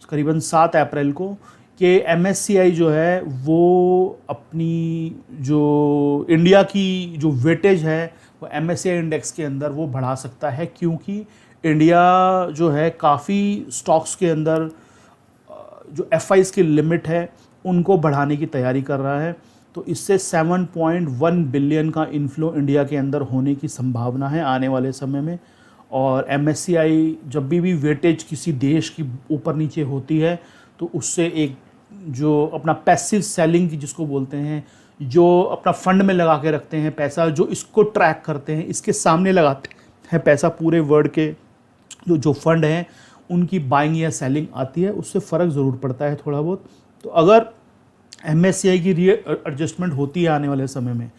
करीबन 7 अप्रैल को, कि MSCI जो है वो अपनी जो इंडिया की जो वेटेज है वो MSCI इंडेक्स के अंदर वो बढ़ा सकता है, क्योंकि इंडिया जो है काफ़ी स्टॉक्स के अंदर जो FIs की लिमिट है उनको बढ़ाने की तैयारी कर रहा है। तो इससे 7.1 बिलियन का इन्फ्लो इंडिया के अंदर होने की संभावना है आने वाले समय में। और MSCI जब भी वेटेज किसी देश की ऊपर नीचे होती है तो उससे एक जो अपना पैसिव सेलिंग की जिसको बोलते हैं, जो अपना फंड में लगा के रखते हैं पैसा, जो इसको ट्रैक करते हैं, इसके सामने लगाते हैं पैसा पूरे वर्ल्ड के जो फंड हैं, उनकी बाइंग या सेलिंग आती है, उससे फ़र्क ज़रूर पड़ता है थोड़ा बहुत। तो अगर MSCI की रीएडजस्टमेंट होती है आने वाले समय में,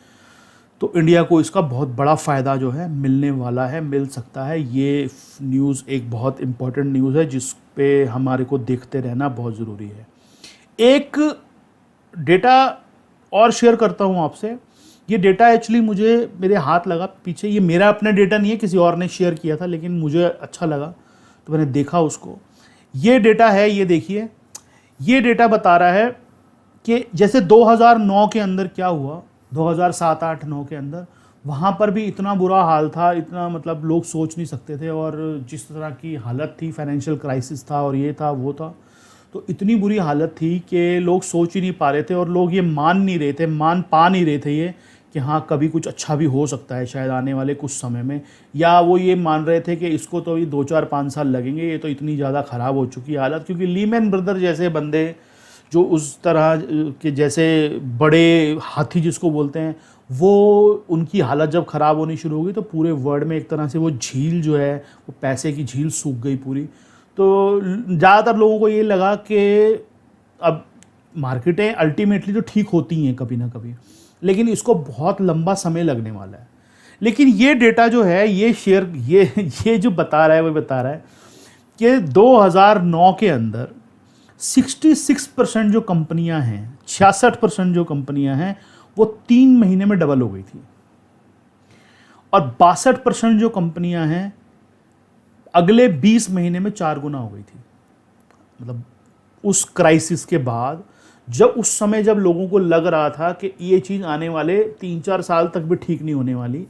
तो इंडिया को इसका बहुत बड़ा फ़ायदा जो है मिलने वाला है, मिल सकता है। ये न्यूज़ एक बहुत इम्पॉर्टेंट न्यूज़ है जिस पे हमारे को देखते रहना बहुत ज़रूरी है। एक डेटा और शेयर करता हूँ आपसे। ये डेटा एक्चुअली मुझे मेरे हाथ लगा पीछे, ये मेरा अपना डेटा नहीं है, किसी और ने शेयर किया था, लेकिन मुझे अच्छा लगा तो मैंने देखा उसको। ये डेटा है, ये देखिए, ये डेटा बता रहा है कि जैसे 2009 के अंदर क्या हुआ, 2007, 8, 9 के अंदर वहाँ पर भी इतना बुरा हाल था, इतना मतलब लोग सोच नहीं सकते थे, और जिस तरह की हालत थी, फाइनेंशियल क्राइसिस था और ये था वो था, तो इतनी बुरी हालत थी कि लोग सोच ही नहीं पा रहे थे, और लोग ये मान पा नहीं रहे थे ये कि हाँ कभी कुछ अच्छा भी हो सकता है शायद आने वाले कुछ समय में। या वो ये मान रहे थे कि इसको तो अभी 2-4-5 साल लगेंगे, ये तो इतनी ज़्यादा ख़राब हो चुकी है हालत। क्योंकि लीमैन ब्रदर जैसे बंदे जो उस तरह के जैसे बड़े हाथी जिसको बोलते हैं, वो उनकी हालत जब ख़राब होनी शुरू हो गई तो पूरे वर्ल्ड में एक तरह से वो झील जो है, वो पैसे की झील सूख गई पूरी। तो ज़्यादातर लोगों को ये लगा कि अब मार्केटें अल्टीमेटली तो ठीक होती हैं कभी ना कभी, लेकिन इसको बहुत लंबा समय लगने वाला है। लेकिन ये डेटा जो है, ये जो बता रहा है, वो बता रहा है कि 2009 के अंदर 66% जो कंपनियां हैं, 66% जो कंपनियां हैं, वो 3 महीने में डबल हो गई थी, और 62% जो कंपनियां हैं अगले 20 महीने में 4 गुना हो गई थी। मतलब उस क्राइसिस के बाद, जब उस समय जब लोगों को लग रहा था कि ये चीज़ आने वाले 3-4 साल तक भी ठीक नहीं होने वाली,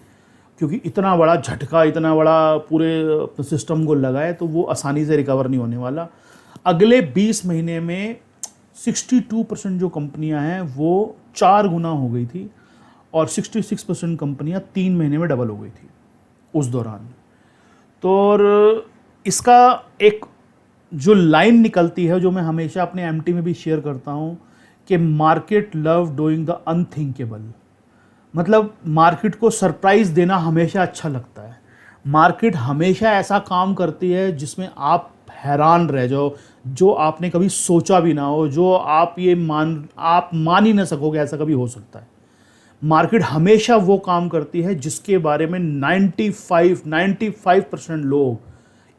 क्योंकि इतना बड़ा झटका, इतना बड़ा पूरे सिस्टम को लगा है, तो वो आसानी से रिकवर नहीं होने वाला। अगले 20 महीने में 62% जो कंपनियां हैं वो 4 गुना हो गई थी और 66% कंपनियां 3 महीने में डबल हो गई थी उस दौरान। तो और इसका एक जो लाइन निकलती है जो मैं हमेशा अपने एमटी में भी शेयर करता हूँ कि market love doing the unthinkable. मतलब मार्केट को सरप्राइज देना हमेशा अच्छा लगता है। मार्केट हमेशा ऐसा काम करती है जिसमें आप हैरान रह जाओ, जो आपने कभी सोचा भी ना हो, जो आप मान ही ना सकोगे ऐसा कभी हो सकता है। मार्केट हमेशा वो काम करती है जिसके बारे में 95% लोग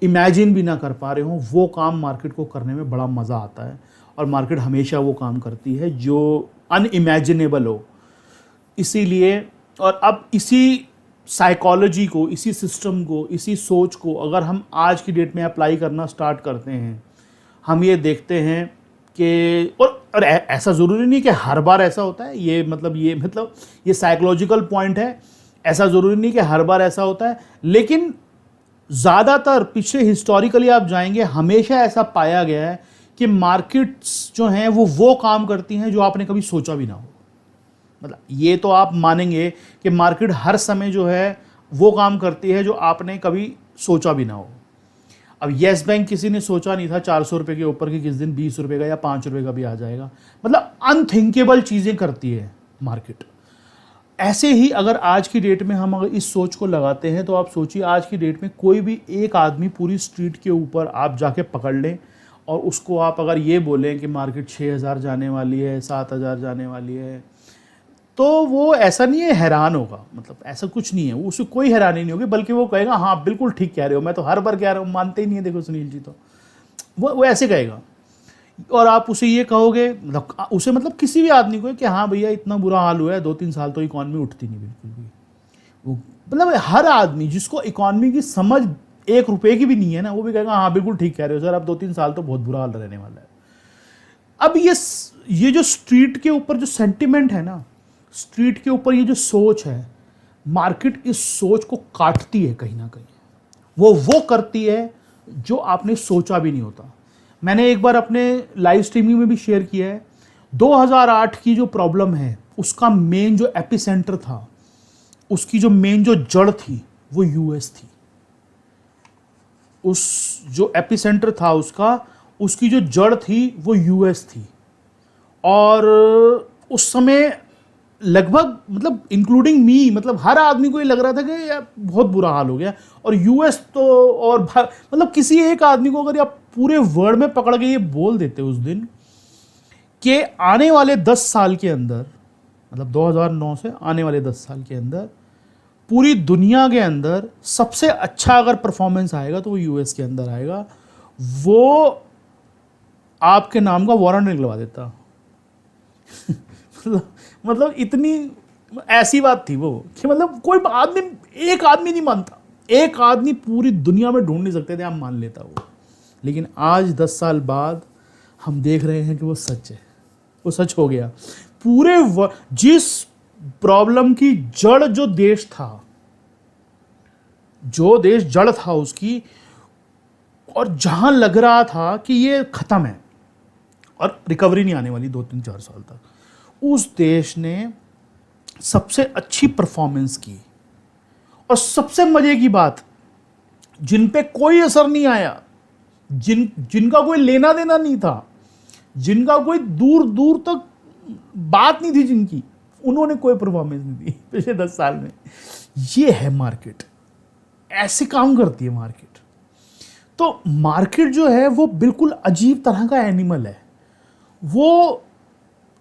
इमेजिन भी ना कर पा रहे हों, वो काम मार्केट को करने में बड़ा मज़ा आता है। और मार्केट हमेशा वो काम करती है जो अनइमेजिनेबल हो। इसीलिए और अब इसी साइकोलॉजी को, इसी सिस्टम को, इसी सोच को अगर हम आज की डेट में अप्लाई करना स्टार्ट करते हैं, हम ये देखते हैं कि और ऐसा ज़रूरी नहीं कि हर बार ऐसा होता है। ये साइकोलॉजिकल पॉइंट है। ऐसा ज़रूरी नहीं कि हर बार ऐसा होता है, लेकिन ज़्यादातर पिछले हिस्टोरिकली आप जाएंगे हमेशा ऐसा पाया गया है कि मार्केट्स जो हैं वो काम करती हैं जो आपने कभी सोचा भी ना हो। मतलब ये तो आप मानेंगे कि मार्केट हर समय जो है वो काम करती है जो आपने कभी सोचा भी ना हो। अब येस बैंक किसी ने सोचा नहीं था 400 रुपये के ऊपर कि किस दिन 20 रुपये का या 5 रुपये का भी आ जाएगा। मतलब अनथिंकेबल चीज़ें करती है मार्केट। ऐसे ही अगर आज की डेट में हम अगर इस सोच को लगाते हैं तो आप सोचिए, आज की डेट में कोई भी एक आदमी पूरी स्ट्रीट के ऊपर आप जाके पकड़ लें और उसको आप अगर ये बोलें कि मार्केट 6000 जाने वाली है, 7000 जाने वाली है, तो वो ऐसा नहीं है हैरान होगा। मतलब ऐसा कुछ नहीं है, उसे कोई हैरानी नहीं होगी, बल्कि वो कहेगा हाँ बिल्कुल ठीक कह रहे हो, मैं तो हर बार कह रहा हूँ, मानते ही नहीं है। देखो सुनील जी तो वो ऐसे कहेगा। और आप उसे ये कहोगे, मतलब उसे मतलब किसी भी आदमी को कि हाँ भैया इतना बुरा हाल हुआ है, 2-3 साल तो इकॉनमी उठती नहीं बिल्कुल भी। वो मतलब हर आदमी जिसको इकॉनमी की समझ 1 रुपये की भी नहीं है ना, वो भी कहेगा हाँ बिल्कुल ठीक कह रहे हो सर, अब 2-3 साल तो बहुत बुरा हाल रहने वाला है। अब ये जो स्ट्रीट के ऊपर जो सेंटिमेंट है ना, स्ट्रीट के ऊपर ये जो सोच है, मार्केट इस सोच को काटती है कहीं ना कहीं। वो करती है जो आपने सोचा भी नहीं होता। मैंने एक बार अपने लाइव स्ट्रीमिंग में भी शेयर किया है, 2008 की जो प्रॉब्लम है उसका मेन जो एपिसेंटर था, उसकी जो मेन जो जड़ थी वो यूएस थी। उस जो एपिसेंटर था उसकी जो जड़ थी वो यूएस थी। और उस समय लगभग मतलब इंक्लूडिंग मी, मतलब हर आदमी को ये लग रहा था कि यार बहुत बुरा हाल हो गया। और यूएस तो और मतलब किसी एक आदमी को अगर आप पूरे वर्ल्ड में पकड़ के ये बोल देते उस दिन कि आने वाले 10 साल के अंदर, मतलब 2009 से आने वाले 10 साल के अंदर पूरी दुनिया के अंदर सबसे अच्छा अगर परफॉर्मेंस आएगा तो वो यूएस के अंदर आएगा, वो आपके नाम का वारंट निकलवा देता। मतलब इतनी ऐसी बात थी वो कि मतलब कोई आदमी, एक आदमी नहीं मानता, एक आदमी पूरी दुनिया में ढूंढ नहीं सकते थे, आप मान लेता वो। लेकिन आज 10 साल बाद हम देख रहे हैं कि वो सच है, वो सच हो गया। पूरे जिस प्रॉब्लम की जड़ जो देश जड़ था उसकी, और जहां लग रहा था कि ये खत्म है और रिकवरी नहीं आने वाली 2-3-4 साल तक, उस देश ने सबसे अच्छी परफॉर्मेंस की। और सबसे मजे की बात, जिन पे कोई असर नहीं आया, जिनका कोई लेना देना नहीं था, जिनका कोई दूर दूर तक बात नहीं थी जिनकी, उन्होंने कोई परफॉर्मेंस नहीं दी पिछले 10 साल में। ये है मार्केट, ऐसे काम करती है मार्केट। तो मार्केट जो है वो बिल्कुल अजीब तरह का एनिमल है। वो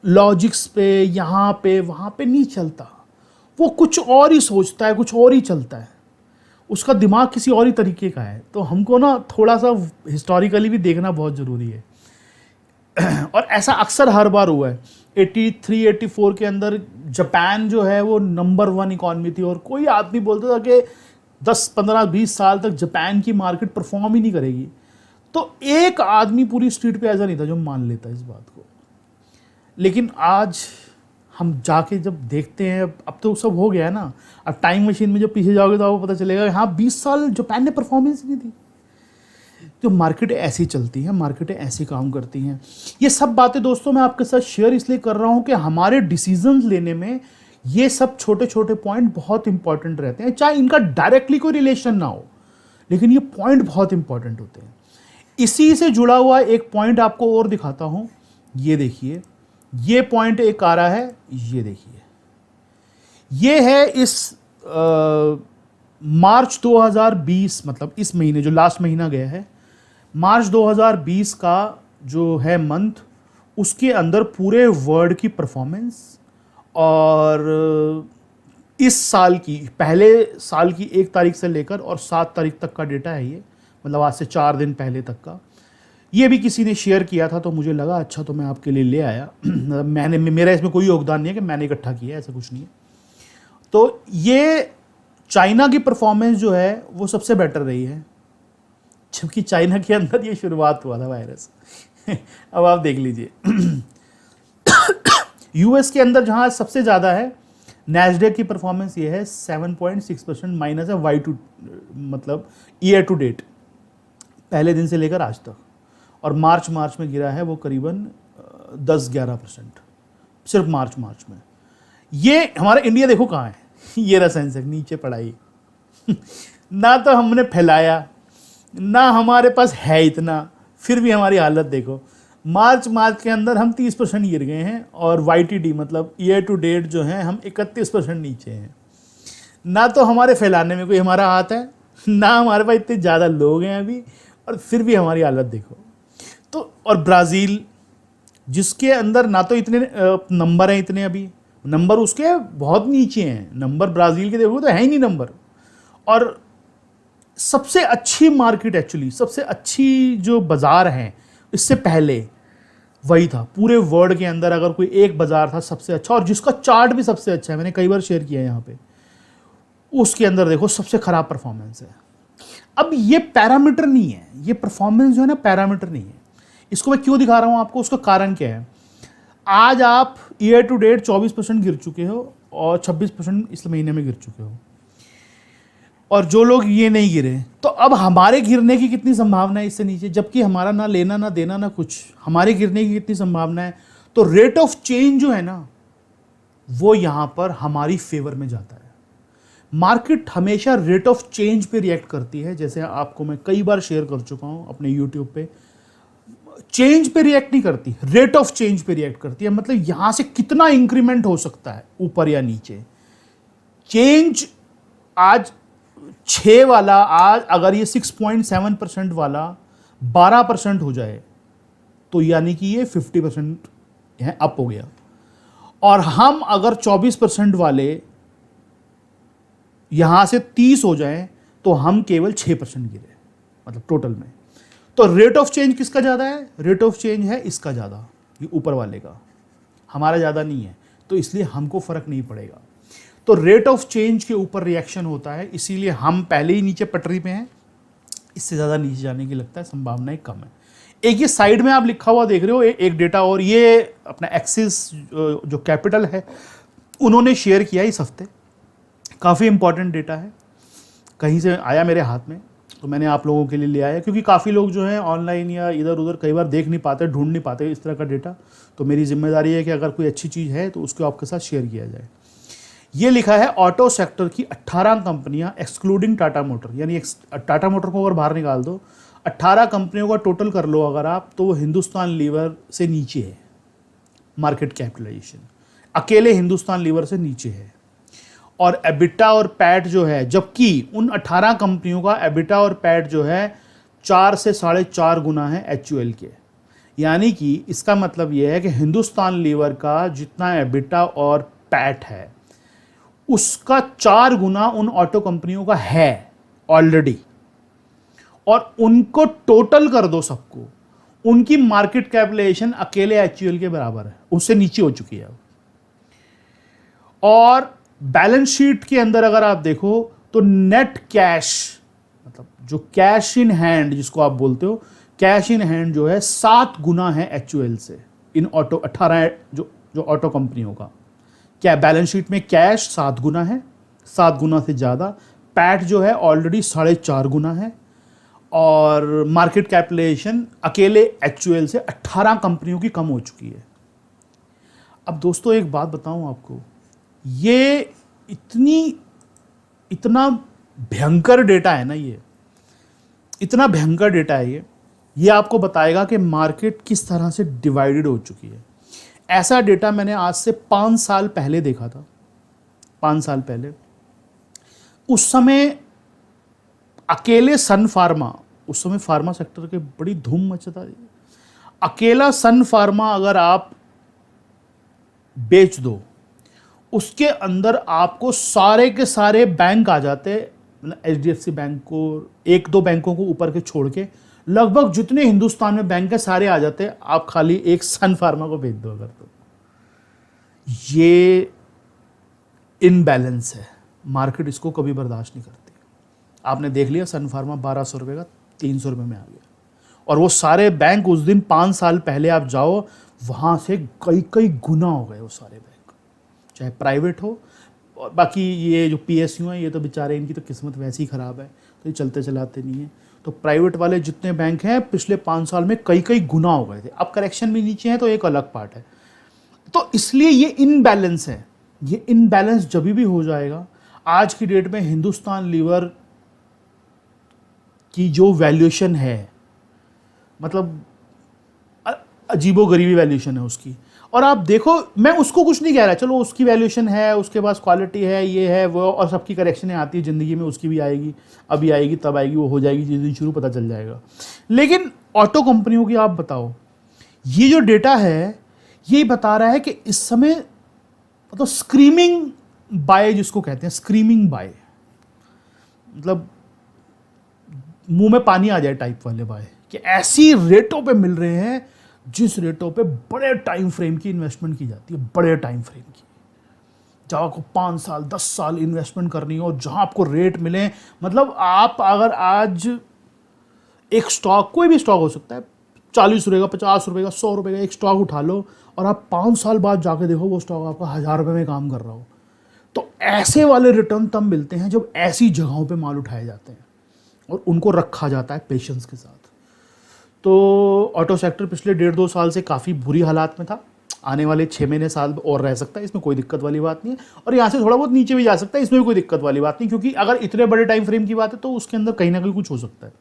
लॉजिक्स पे, यहाँ पे वहाँ पे नहीं चलता, वो कुछ और ही सोचता है, कुछ और ही चलता है, उसका दिमाग किसी और ही तरीके का है। तो हमको ना थोड़ा सा हिस्टोरिकली भी देखना बहुत ज़रूरी है। और ऐसा अक्सर हर बार हुआ है। 83-84 के अंदर जापान जो है वो नंबर 1 इकॉनमी थी, और कोई आदमी बोलता था कि 10-15-20 साल तक जापान की मार्केट परफॉर्म ही नहीं करेगी। तो एक आदमी पूरी स्ट्रीट पे ऐसा नहीं था जो मान लेता इस बात को। लेकिन आज हम जाके जब देखते हैं, अब तो सब हो गया है ना, अब टाइम मशीन में जब पीछे जाओगे तो आपको पता चलेगा हाँ 20 साल जापान ने परफॉर्मेंस नहीं दी। तो मार्केटें ऐसी चलती हैं, मार्केटें ऐसे काम करती हैं। ये सब बातें दोस्तों मैं आपके साथ शेयर इसलिए कर रहा हूँ कि हमारे डिसीजंस लेने में ये सब छोटे छोटे पॉइंट बहुत इंपॉर्टेंट रहते हैं, चाहे इनका डायरेक्टली कोई रिलेशन ना हो, लेकिन ये पॉइंट बहुत इंपॉर्टेंट होते हैं। इसी से जुड़ा हुआ एक पॉइंट आपको और दिखाता हूँ। ये देखिए, ये पॉइंट एक आ रहा है, ये देखिए, ये है इस मार्च 2020, मतलब इस महीने जो लास्ट महीना गया है, मार्च 2020 का जो है मंथ, उसके अंदर पूरे वर्ल्ड की परफॉर्मेंस और इस साल की, पहले साल की 1 तारीख से लेकर और 7 तारीख तक का डेटा है ये, मतलब आज से 4 दिन पहले तक का। ये भी किसी ने शेयर किया था तो मुझे लगा अच्छा तो मैं आपके लिए ले आया। मेरा इसमें कोई योगदान नहीं है कि मैंने इकट्ठा किया, ऐसा कुछ नहीं है। तो ये चाइना की परफॉर्मेंस जो है वो सबसे बेटर रही है, जबकि चाइना के अंदर ये शुरुआत हुआ था वायरस। अब आप देख लीजिए, यूएस के अंदर जहां सबसे ज़्यादा है, नैस्डैक की परफॉर्मेंस ये है 7.6% माइनस है Y2, मतलब ईयर टू डेट, पहले दिन से लेकर आज तक। और मार्च में गिरा है वो करीबन 10-11%, सिर्फ मार्च में। ये हमारा इंडिया देखो कहाँ है, ये रहा सेंसेक्स नीचे पड़ाई। ना तो हमने फैलाया, ना हमारे पास है इतना, फिर भी हमारी हालत देखो। मार्च के अंदर हम 30% गिर गए हैं, और YTD मतलब ईयर टू डेट जो है हम 31% नीचे हैं। ना तो हमारे फैलाने में कोई हमारा हाथ है, ना हमारे पास इतने ज़्यादा लोग हैं अभी, और फिर भी हमारी हालत देखो। तो और ब्राज़ील, जिसके अंदर ना तो इतने नंबर हैं, इतने अभी नंबर उसके बहुत नीचे हैं, नंबर ब्राज़ील के देखो तो है ही नहीं नंबर। और सबसे अच्छी मार्केट, एक्चुअली सबसे अच्छी जो बाज़ार हैं, इससे पहले वही था पूरे वर्ल्ड के अंदर। अगर कोई एक बाज़ार था सबसे अच्छा, और जिसका चार्ट भी सबसे अच्छा है, मैंने कई बार शेयर किया है यहाँ पे, उसके अंदर देखो सबसे ख़राब परफॉर्मेंस है। अब ये पैरामीटर नहीं है, ये परफॉर्मेंस जो है ना पैरामीटर नहीं है। इसको मैं क्यों दिखा रहा हूँ आपको, उसका कारण क्या है। आज आप ईयर टू डेट 24% गिर चुके हो, और 26% इस महीने में गिर चुके हो, और जो लोग ये नहीं गिरे, तो अब हमारे गिरने की कितनी संभावना है इससे नीचे, जबकि हमारा ना लेना ना देना ना कुछ, हमारे गिरने की कितनी संभावना है। तो रेट ऑफ चेंज जो है ना, वो यहाँ पर हमारी फेवर में जाता है। मार्केट हमेशा रेट ऑफ चेंज पे रिएक्ट करती है, जैसे आपको मैं कई बार शेयर कर चुका हूँ अपने यूट्यूब पे। चेंज पे रिएक्ट नहीं करती, रेट ऑफ चेंज पे रिएक्ट करती है, मतलब यहां से कितना इंक्रीमेंट हो सकता है ऊपर या नीचे। चेंज आज 6 वाला, आज अगर ये 6.7% वाला 12% हो जाए, तो यानी कि ये 50% है अप हो गया। और हम अगर 24% वाले यहां से 30 हो जाएं, तो हम केवल 6% गिरे, मतलब टोटल में। तो रेट ऑफ चेंज किसका ज़्यादा है, रेट ऑफ चेंज है इसका ज़्यादा, ये ऊपर वाले का, हमारा ज़्यादा नहीं है, तो इसलिए हमको फ़र्क नहीं पड़ेगा। तो रेट ऑफ चेंज के ऊपर रिएक्शन होता है, इसीलिए हम पहले ही नीचे पटरी पे हैं, इससे ज़्यादा नीचे जाने की लगता है संभावनाएं कम है। एक ये साइड में आप लिखा हुआ देख रहे हो एक डेटा, और ये अपना एक्सिस जो कैपिटल है उन्होंने शेयर किया इस हफ्ते, काफ़ी इंपॉर्टेंट डेटा है, कहीं से आया मेरे हाथ में, तो मैंने आप लोगों के लिए ले आया, क्योंकि काफ़ी लोग जो हैं ऑनलाइन या इधर उधर कई बार देख नहीं पाते, ढूंढ नहीं पाते इस तरह का डेटा। तो मेरी जिम्मेदारी है कि अगर कोई अच्छी चीज़ है तो उसको आपके साथ शेयर किया जाए। ये लिखा है ऑटो सेक्टर की 18 कंपनियां एक्सक्लूडिंग टाटा मोटर, यानी टाटा मोटर को अगर बाहर निकाल दो, 18 कंपनियों का टोटल कर लो अगर आप, तो वो हिंदुस्तान लीवर से नीचे है मार्केट कैपिटलाइजेशन, अकेले हिंदुस्तान लीवर से नीचे है। और एबिटा और पैट जो है, जबकि उन 18 कंपनियों का एबिटा और पैट जो है 4 से 4.5 गुना है HUL के। यानी कि इसका मतलब यह है कि हिंदुस्तान लीवर का जितना एबिटा और पैट है, उसका 4 गुना उन ऑटो कंपनियों का है ऑलरेडी। और उनको टोटल कर दो सबको, उनकी मार्केट कैपिटलाइजेशन अकेले HUL के बराबर है, उससे नीचे हो चुकी है। और बैलेंस शीट के अंदर अगर आप देखो तो नेट कैश, मतलब जो कैश इन हैंड जिसको आप बोलते हो, कैश इन हैंड जो है 7 गुना है HUL से, इन ऑटो 18 जो ऑटो कंपनियों का। क्या बैलेंस शीट में कैश 7 गुना है, 7 गुना से ज़्यादा। पैट जो है ऑलरेडी 4.5 गुना है। और मार्केट कैपिटलाइजेशन अकेले HUL से 18 कंपनियों की कम हो चुकी है। अब दोस्तों एक बात बताऊं आपको, ये इतना भयंकर डेटा है ना, ये इतना भयंकर डेटा है ये आपको बताएगा कि मार्केट किस तरह से डिवाइडेड हो चुकी है। ऐसा डेटा मैंने आज से 5 साल पहले देखा था। 5 साल पहले उस समय अकेले सन फार्मा, उस समय फार्मा सेक्टर के बड़ी धूम मचता है, अकेला सन फार्मा अगर आप बेच दो, उसके अंदर आपको सारे के सारे बैंक आ जाते, मतलब HDFC बैंक को, 1-2 बैंकों को ऊपर के छोड़ के लगभग जितने हिंदुस्तान में बैंक है सारे आ जाते। आप खाली एक सन फार्मा को बेच दो अगर, तो ये इनबैलेंस है। मार्केट इसको कभी बर्दाश्त नहीं करती। आपने देख लिया सन फार्मा 1200 रुपये का 300 रुपये में आ गया, और वो सारे बैंक उस दिन 5 साल पहले आप जाओ वहाँ से कई गुना हो गए वो सारे बैंक, चाहे प्राइवेट हो। और बाकी ये जो PSU हैं, ये तो बेचारे, इनकी तो किस्मत वैसी ही ख़राब है, तो ये चलते चलाते नहीं हैं। तो प्राइवेट वाले जितने बैंक हैं पिछले 5 साल में कई गुना हो गए थे। अब करेक्शन भी नीचे है तो एक अलग पार्ट है। तो इसलिए ये इनबैलेंस है। ये इनबैलेंस जब भी हो जाएगा, आज की डेट में हिंदुस्तान लीवर की जो वैल्यूएशन है, मतलब अजीबोगरीबी वैल्यूएशन है उसकी। और आप देखो, मैं उसको कुछ नहीं कह रहा, चलो उसकी वैल्यूएशन है, उसके पास क्वालिटी है, ये है वो, और सबकी करेक्शनें आती है ज़िंदगी में, उसकी भी आएगी, अभी आएगी, तब आएगी, वो हो जाएगी जिस दिन शुरू, पता चल जाएगा। लेकिन ऑटो कंपनियों की आप बताओ, ये जो डेटा है ये बता रहा है कि इस समय मतलब स्क्रीमिंग बाय जिसको कहते हैं, स्क्रीमिंग बाय, मतलब मुंह में पानी आ जाए टाइप वाले बाय, कि ऐसी रेटों पे मिल रहे हैं जिस रेटों पे बड़े टाइम फ्रेम की इन्वेस्टमेंट की जाती है, बड़े टाइम फ्रेम की, जहाँ आपको 5 साल 10 साल इन्वेस्टमेंट करनी हो, जहाँ आपको रेट मिले। मतलब आप अगर आज एक स्टॉक, कोई भी स्टॉक हो सकता है, 40 रुपये का, 50 रुपये का, 100 रुपये का एक स्टॉक उठा लो, और आप 5 साल बाद जाके देखो वो स्टॉक आपका 1000 रुपये में काम कर रहा हो। तो ऐसे वाले रिटर्न तब मिलते हैं जब ऐसी जगहों पे माल उठाए जाते हैं और उनको रखा जाता है पेशेंस के साथ। तो ऑटो सेक्टर पिछले 1.5-2 साल से काफ़ी बुरी हालात में था। आने वाले 6 महीने साल और रह सकता है, इसमें कोई दिक्कत वाली बात नहीं है, और यहाँ से थोड़ा बहुत नीचे भी जा सकता है, इसमें भी कोई दिक्कत वाली बात नहीं, क्योंकि अगर इतने बड़े टाइम फ्रेम की बात है तो उसके अंदर कहीं ना कहीं कुछ हो सकता है।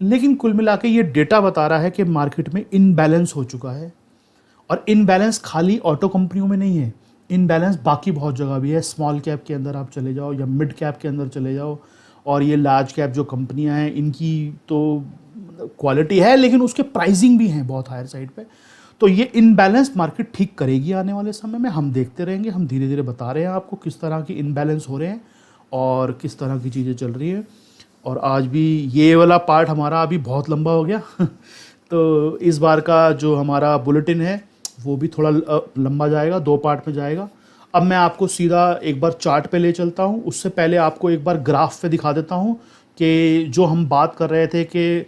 लेकिन कुल मिला के ये डेटा बता रहा है कि मार्केट में इनबैलेंस हो चुका है, और इनबैलेंस खाली ऑटो कंपनियों में नहीं है, इनबैलेंस बाकी बहुत जगह भी है। स्मॉल कैप के अंदर आप चले जाओ या मिड कैप के अंदर चले जाओ, और ये लार्ज कैप जो कंपनियां हैं इनकी तो क्वालिटी है, लेकिन उसके प्राइसिंग भी हैं बहुत हायर साइड पे। तो ये इनबैलेंस मार्केट ठीक करेगी आने वाले समय में, हम देखते रहेंगे। हम धीरे धीरे बता रहे हैं आपको किस तरह की इनबैलेंस हो रहे हैं और किस तरह की चीज़ें चल रही हैं। और आज भी ये वाला पार्ट हमारा अभी बहुत लंबा हो गया तो इस बार का जो हमारा बुलेटिन है वो भी थोड़ा लंबा जाएगा, 2 पार्ट में जाएगा। अब मैं आपको सीधा एक बार चार्ट पे ले चलता हूँ। उससे पहले आपको एक बार ग्राफ पे दिखा देता हूँ कि जो हम बात कर रहे थे कि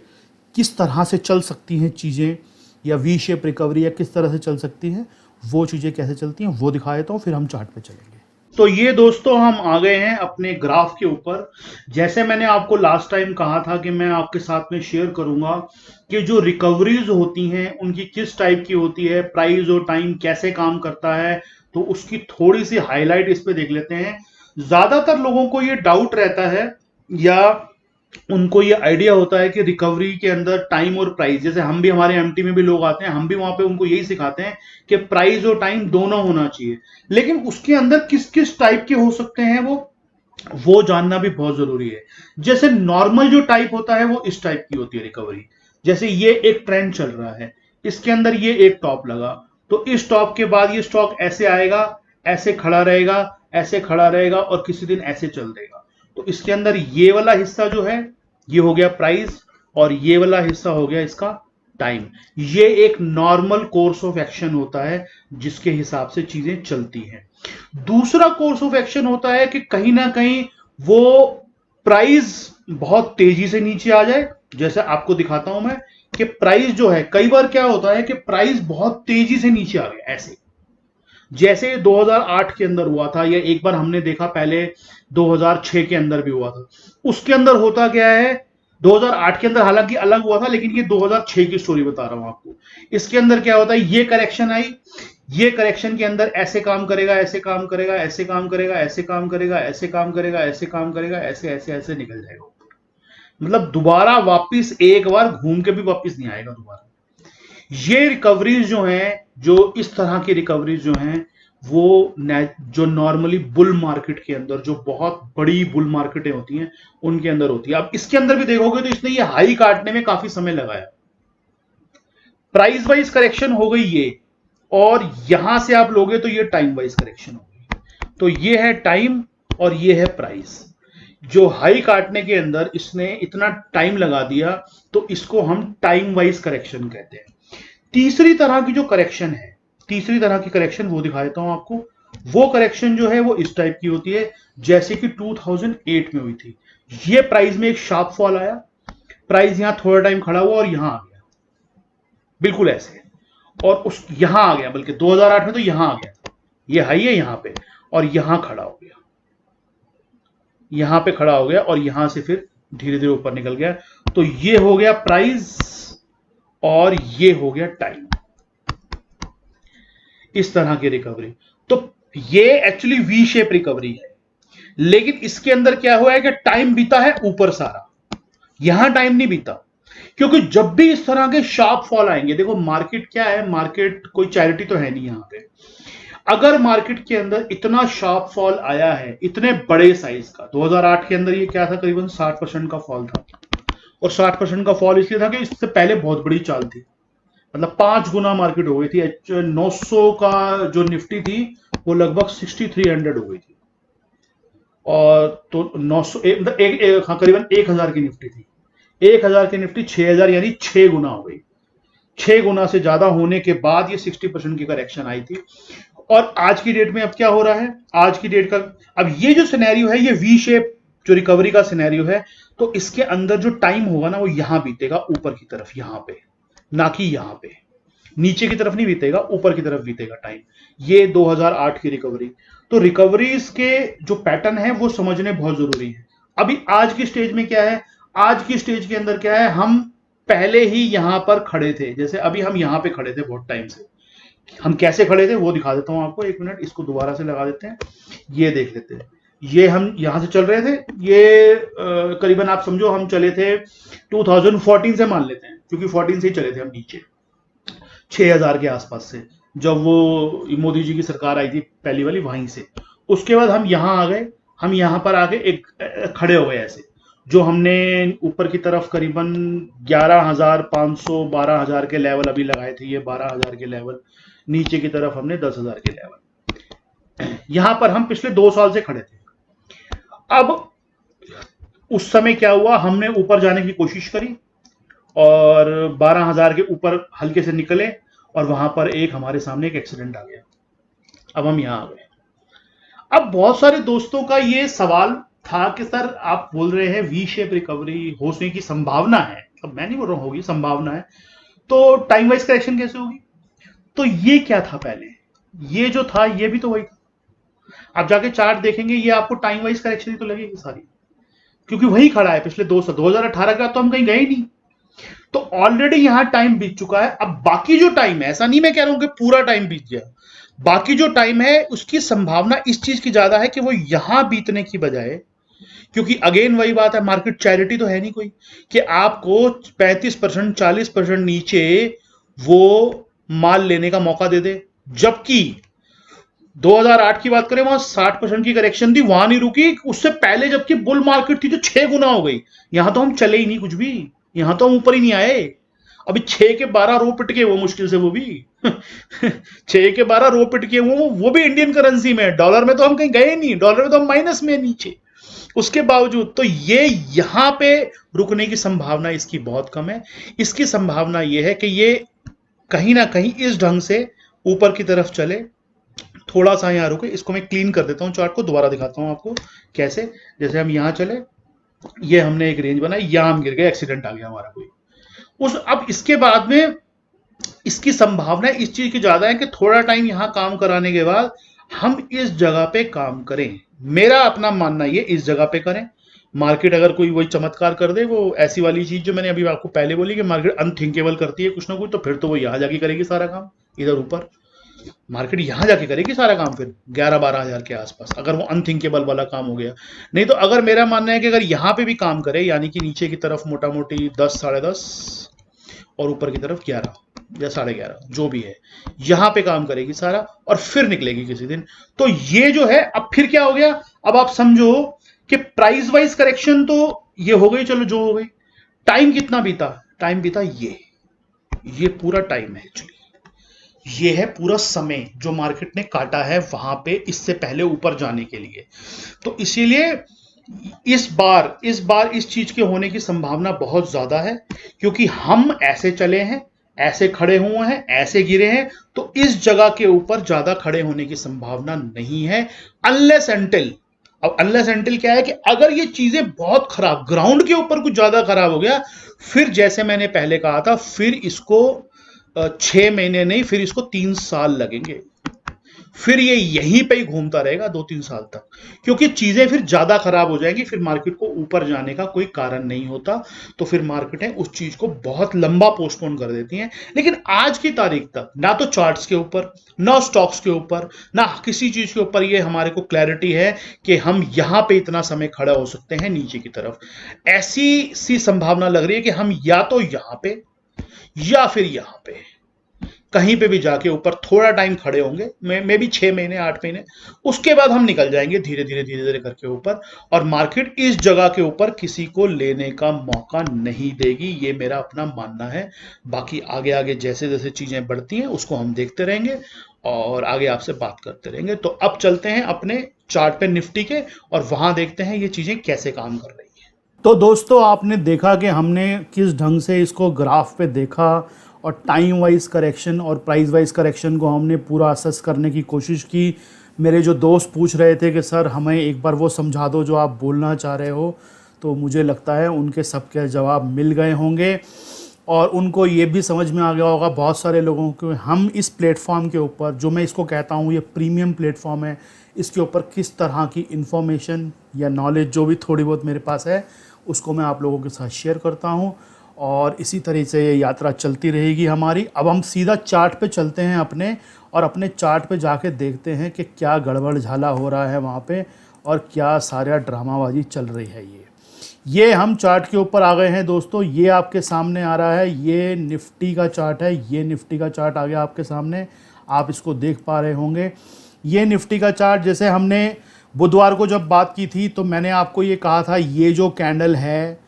किस तरह से चल सकती हैं चीज़ें, या वी शेप रिकवरी या किस तरह से चल सकती हैं, वो चीज़ें कैसे चलती हैं वो दिखा देता हूँ, फिर हम चार्ट पे चलेंगे। तो ये दोस्तों हम आ गए हैं अपने ग्राफ के ऊपर। जैसे मैंने आपको लास्ट टाइम कहा था कि मैं आपके साथ में शेयर करूंगा कि जो रिकवरीज होती हैं उनकी किस टाइप की होती है, प्राइस और टाइम कैसे काम करता है, तो उसकी थोड़ी सी हाईलाइट इस पे देख लेते हैं। ज्यादातर लोगों को ये डाउट रहता है या उनको ये आइडिया होता है कि रिकवरी के अंदर टाइम और प्राइस, जैसे हम भी, हमारे एमटी में भी लोग आते हैं, हम भी वहां पे उनको यही सिखाते हैं कि प्राइस और टाइम दोनों होना चाहिए, लेकिन उसके अंदर किस किस टाइप के हो सकते हैं वो जानना भी बहुत जरूरी है। जैसे नॉर्मल जो टाइप होता है वो इस टाइप की होती है रिकवरी। जैसे ये एक ट्रेंड चल रहा है, इसके अंदर ये एक टॉप लगा, तो इस टॉप के बाद ये स्टॉक ऐसे आएगा, ऐसे खड़ा रहेगा, ऐसे खड़ा रहेगा, और किसी दिन ऐसे चल देगा। तो इसके अंदर ये वाला हिस्सा जो है ये हो गया प्राइस, और ये वाला हिस्सा हो गया इसका टाइम। ये एक नॉर्मल कोर्स ऑफ एक्शन होता है जिसके हिसाब से चीजें चलती हैं। दूसरा कोर्स ऑफ एक्शन होता है कि कहीं ना कहीं वो प्राइस बहुत तेजी से नीचे आ जाए। जैसे आपको दिखाता हूं मैं कि प्राइस जो है, कई बार क्या होता है कि प्राइस बहुत तेजी से नीचे आ गया, ऐसे जैसे 2008 के अंदर हुआ था, या एक बार हमने देखा पहले 2006 के अंदर भी हुआ था। उसके अंदर होता क्या है, 2008 के अंदर हालांकि अलग हुआ था, लेकिन ये 2006 की स्टोरी बता रहा हूं आपको। इसके अंदर क्या होता है, ये करेक्शन आई, ये करेक्शन के अंदर ऐसे काम करेगा, ऐसे काम करेगा, ऐसे काम करेगा, ऐसे काम करेगा, ऐसे काम करेगा, ऐसे काम करेगा, ऐसे ऐसे ऐसे निकल जाएगा, मतलब दोबारा वापिस एक बार घूम के भी वापिस नहीं आएगा दोबारा। ये रिकवरीज जो हैं, जो इस तरह की रिकवरीज जो हैं, वो जो नॉर्मली बुल मार्केट के अंदर, जो बहुत बड़ी बुल मार्केटें होती हैं उनके अंदर होती है। अब इसके अंदर भी देखोगे तो इसने ये हाई काटने में काफी समय लगाया, प्राइस वाइज करेक्शन हो गई ये, और यहां से आप लोगे तो ये टाइम वाइज करेक्शन हो गई। तो ये है टाइम और ये है प्राइस। जो हाई काटने के अंदर इसने इतना टाइम लगा दिया, तो इसको हम टाइम वाइज करेक्शन कहते हैं। तीसरी तरह की जो करेक्शन है, तीसरी तरह की करेक्शन वो दिखा देता हूं आपको। वो करेक्शन जो है वो इस टाइप की होती है, जैसे कि 2008 में हुई थी। ये प्राइस में एक शार्प फॉल आया, प्राइस यहां थोड़ा टाइम खड़ा हुआ और यहां आ गया, बिल्कुल ऐसे, और उस यहां आ गया, बल्कि 2008 में तो यहां आ गया था, ये हाई है यहां पे, और यहां खड़ा हो गया, यहां पे खड़ा हो गया, और यहां से फिर धीरे धीरे ऊपर निकल गया। तो ये हो गया प्राइस और ये हो गया टाइम, इस तरह की रिकवरी। तो ये एक्चुअली वी शेप रिकवरी है, लेकिन इसके अंदर क्या हुआ है कि टाइम बीता है ऊपर सारा, यहां टाइम नहीं बीता। क्योंकि जब भी इस तरह के शार्प फॉल आएंगे, देखो मार्केट क्या है, मार्केट कोई चैरिटी तो है नहीं यहां पे। अगर मार्केट के अंदर इतना शार्प फॉल आया है, इतने बड़े साइज का, 2008 के अंदर ये क्या था, करीबन 60% का फॉल था, और 60% का फॉल इसलिए था कि इससे पहले बहुत बड़ी चाल थी, मतलब 5 गुना मार्केट हो गई थी। 900 का जो निफ्टी थी वो लगभग 6300 हो गई थी, और तो 900 हाँ, करीबन 1000 की निफ्टी थी, 1000 की निफ्टी 6000, यानी 6 गुना हो गई। 6 गुना से ज्यादा होने के बाद ये 60% की करेक्शन आई थी। और आज की डेट में अब क्या हो रहा है, आज की डेट का, अब ये जो सिनेरियो है, ये वी शेप जो रिकवरी का सिनेरियो है, तो इसके अंदर जो टाइम होगा ना, वो यहां बीतेगा ऊपर की तरफ, यहां पे, ना कि यहां पे, नीचे की तरफ नहीं बीतेगा, ऊपर की तरफ बीतेगा टाइम। ये 2008 की रिकवरी। तो रिकवरीज के जो पैटर्न है वो समझने बहुत जरूरी है। अभी आज की स्टेज में क्या है, आज की स्टेज के अंदर क्या है, हम पहले ही यहां पर खड़े थे, जैसे अभी हम यहां पे खड़े थे बहुत टाइम से। हम कैसे खड़े थे वो दिखा देता हूं आपको, एक मिनट, इसको दोबारा से लगा देते हैं, ये देख लेते हैं। ये हम यहां से चल रहे थे, ये करीबन आप समझो हम चले थे 2014 से, मान लेते हैं, क्योंकि 14 से ही चले थे हम नीचे, 6000 के आसपास से, जब वो मोदी जी की सरकार आई थी पहली वाली, वहीं से। उसके बाद हम यहां आ गए, हम यहां पर आके एक खड़े हो गए ऐसे, जो हमने ऊपर की तरफ करीबन 11,500 12,000 के लेवल अभी लगाए थे, ये 12,000 के लेवल, नीचे की तरफ हमने 10,000 के लेवल, यहां पर हम पिछले 2 साल से खड़े थे। अब उस समय क्या हुआ, हमने ऊपर जाने की कोशिश करी और 12,000 के ऊपर हल्के से निकले, और वहां पर एक हमारे सामने एक एक्सीडेंट आ गया। अब हम यहां आ गए। अब बहुत सारे दोस्तों का ये सवाल था कि सर आप बोल रहे हैं वी शेप रिकवरी होने की संभावना है, अब मैं नहीं बोल रहा हूं होगी, संभावना है, तो टाइम वाइज करेक्शन कैसे होगी? तो ये क्या था पहले, ये जो था ये भी तो वही था। आप जाके चार्ट देखेंगे, ये आपको टाइम वाइज करेक्शन ही तो लगेगी सारी, क्योंकि वही खड़ा है पिछले 2018 का, तो हम कहीं गए नहीं, तो ऑलरेडी यहां टाइम बीत चुका है। अब बाकी जो टाइम है, ऐसा नहीं मैं कह रहा हूं कि पूरा टाइम बीत गया, बाकी जो टाइम है उसकी संभावना इस चीज की ज्यादा है कि वो यहां बीतने की बजाय, क्योंकि अगेन वही बात है, मार्केट चैरिटी तो है नहीं कोई कि आपको 35% 40% नीचे वो माल लेने का मौका दे दे। जबकि 2008 की बात करें, वहां 60% की करेक्शन थी, वहां नहीं रुकी, उससे पहले जबकि बुल मार्केट थी जो 6 गुना हो गई। यहां तो हम चले ही नहीं कुछ भी, यहां तो हम ऊपर ही नहीं आए। अभी 6 के 12 रो पिट के वो मुश्किल से, वो भी 6 के 12 रो पिट के वो भी इंडियन करेंसी में, डॉलर में तो हम कहीं गए नहीं, डॉलर में तो हम माइनस में नीचे। उसके बावजूद तो ये यहां पे रुकने की संभावना इसकी बहुत कम है। इसकी संभावना ये है कि ये कहीं ना कहीं इस ढंग से ऊपर की तरफ चले, थोड़ा सा यहां रुके। इसको मैं क्लीन कर देता हूं, चार्ट को दोबारा दिखाता हूं आपको कैसे। जैसे हम यहां चले, ये हमने एक रेंज बनाई, यहां हम गिर गए, एक्सीडेंट आ गया हमारा कोई उस। अब इसके बाद में इसकी संभावना इस चीज की ज्यादा है कि थोड़ा टाइम यहां काम कराने के बाद हम इस जगह पे काम करें। मेरा अपना मानना ये, इस जगह पे करें, मार्केट अगर कोई वही चमत्कार कर दे, वो ऐसी वाली चीज जो मैंने अभी आपको पहले बोली कि मार्केट अनथिंकेबल करती है कुछ ना कुछ, तो फिर तो वो यहां जाके करेगी सारा काम, इधर ऊपर मार्केट यहां जाके करेगी सारा काम फिर 11-12 हज़ार के आसपास, अगर वो अनथिंकेबल वाला काम हो गया। नहीं तो अगर मेरा मानना है कि अगर यहां पे भी काम करे, यानी कि नीचे की तरफ मोटा मोटी 10, 10:30 और ऊपर की तरफ 11 या 11:30 जो भी है, यहां पे काम करेगी सारा और फिर निकलेगी किसी दिन। तो ये जो है, अब फिर क्या हो गया, अब आप समझो कि प्राइस वाइज करेक्शन तो ये हो गई, चलो जो हो गई। टाइम कितना बीता, टाइम बीता ये पूरा टाइम है एक्चुअली, ये है पूरा समय जो मार्केट ने काटा है वहां पे इससे पहले ऊपर जाने के लिए। तो इसीलिए इस बार इस चीज के होने की संभावना बहुत ज्यादा है, क्योंकि हम ऐसे चले हैं, ऐसे खड़े हुए हैं, ऐसे गिरे हैं, तो इस जगह के ऊपर ज्यादा खड़े होने की संभावना नहीं है, अनलेस एंटिल। अब अनलेस एंटिल क्या है कि अगर ये चीजें बहुत खराब, ग्राउंड के ऊपर कुछ ज्यादा खराब हो गया, फिर जैसे मैंने पहले कहा था, फिर इसको 6 महीने नहीं, फिर इसको 3 साल लगेंगे, फिर ये यहीं पे ही घूमता रहेगा 2-3 साल तक, क्योंकि चीजें फिर ज्यादा खराब हो जाएंगी, फिर मार्केट को ऊपर जाने का कोई कारण नहीं होता, तो फिर मार्केटें उस चीज को बहुत लंबा पोस्टपोन कर देती हैं। लेकिन आज की तारीख तक ना तो चार्ट्स के ऊपर, ना स्टॉक्स के ऊपर, ना किसी चीज के ऊपर ये हमारे को क्लैरिटी है कि हम यहां पे इतना समय खड़ा हो सकते हैं नीचे की तरफ। ऐसी सी संभावना लग रही है कि हम या तो यहां पे या फिर यहां पे कहीं पे भी जाके ऊपर थोड़ा टाइम खड़े होंगे, मे भी 6 महीने 8 महीने, उसके बाद हम निकल जाएंगे धीरे धीरे धीरे धीरे करके ऊपर, और मार्केट इस जगह के ऊपर किसी को लेने का मौका नहीं देगी, ये मेरा अपना मानना है। बाकी आगे आगे जैसे जैसे चीजें बढ़ती हैं उसको हम देखते रहेंगे और आगे आपसे बात करते रहेंगे। तो अब चलते हैं अपने चार्ट पे निफ्टी के, और वहां देखते हैं ये चीजें कैसे काम कर रही है। तो दोस्तों, आपने देखा कि हमने किस ढंग से इसको ग्राफ पे देखा और टाइम वाइज करेक्शन और प्राइस वाइज करेक्शन को हमने पूरा असेस करने की कोशिश की। मेरे जो दोस्त पूछ रहे थे कि सर हमें एक बार वो समझा दो जो आप बोलना चाह रहे हो, तो मुझे लगता है उनके सबके जवाब मिल गए होंगे और उनको ये भी समझ में आ गया होगा बहुत सारे लोगों को, हम इस प्लेटफॉर्म के ऊपर, जो मैं इसको कहता हूँ ये प्रीमियम प्लेटफॉर्म है, इसके ऊपर किस तरह की इन्फॉर्मेशन या नॉलेज जो भी थोड़ी बहुत मेरे पास है उसको मैं आप लोगों के साथ शेयर करता हूँ, और इसी तरह से ये यात्रा चलती रहेगी हमारी। अब हम सीधा चार्ट पे चलते हैं अपने, और अपने चार्ट पे जाके देखते हैं कि क्या गड़बड़ झाला हो रहा है वहाँ पे और क्या सारा ड्रामाबाजी चल रही है। ये हम चार्ट के ऊपर आ गए हैं दोस्तों, ये आपके सामने आ रहा है, ये निफ्टी का चार्ट है, ये निफ्टी का चार्ट आ गया आपके सामने, आप इसको देख पा रहे होंगे। ये निफ्टी का चार्ट, जैसे हमने बुधवार को जब बात की थी तो मैंने आपको ये कहा था, ये जो कैंडल है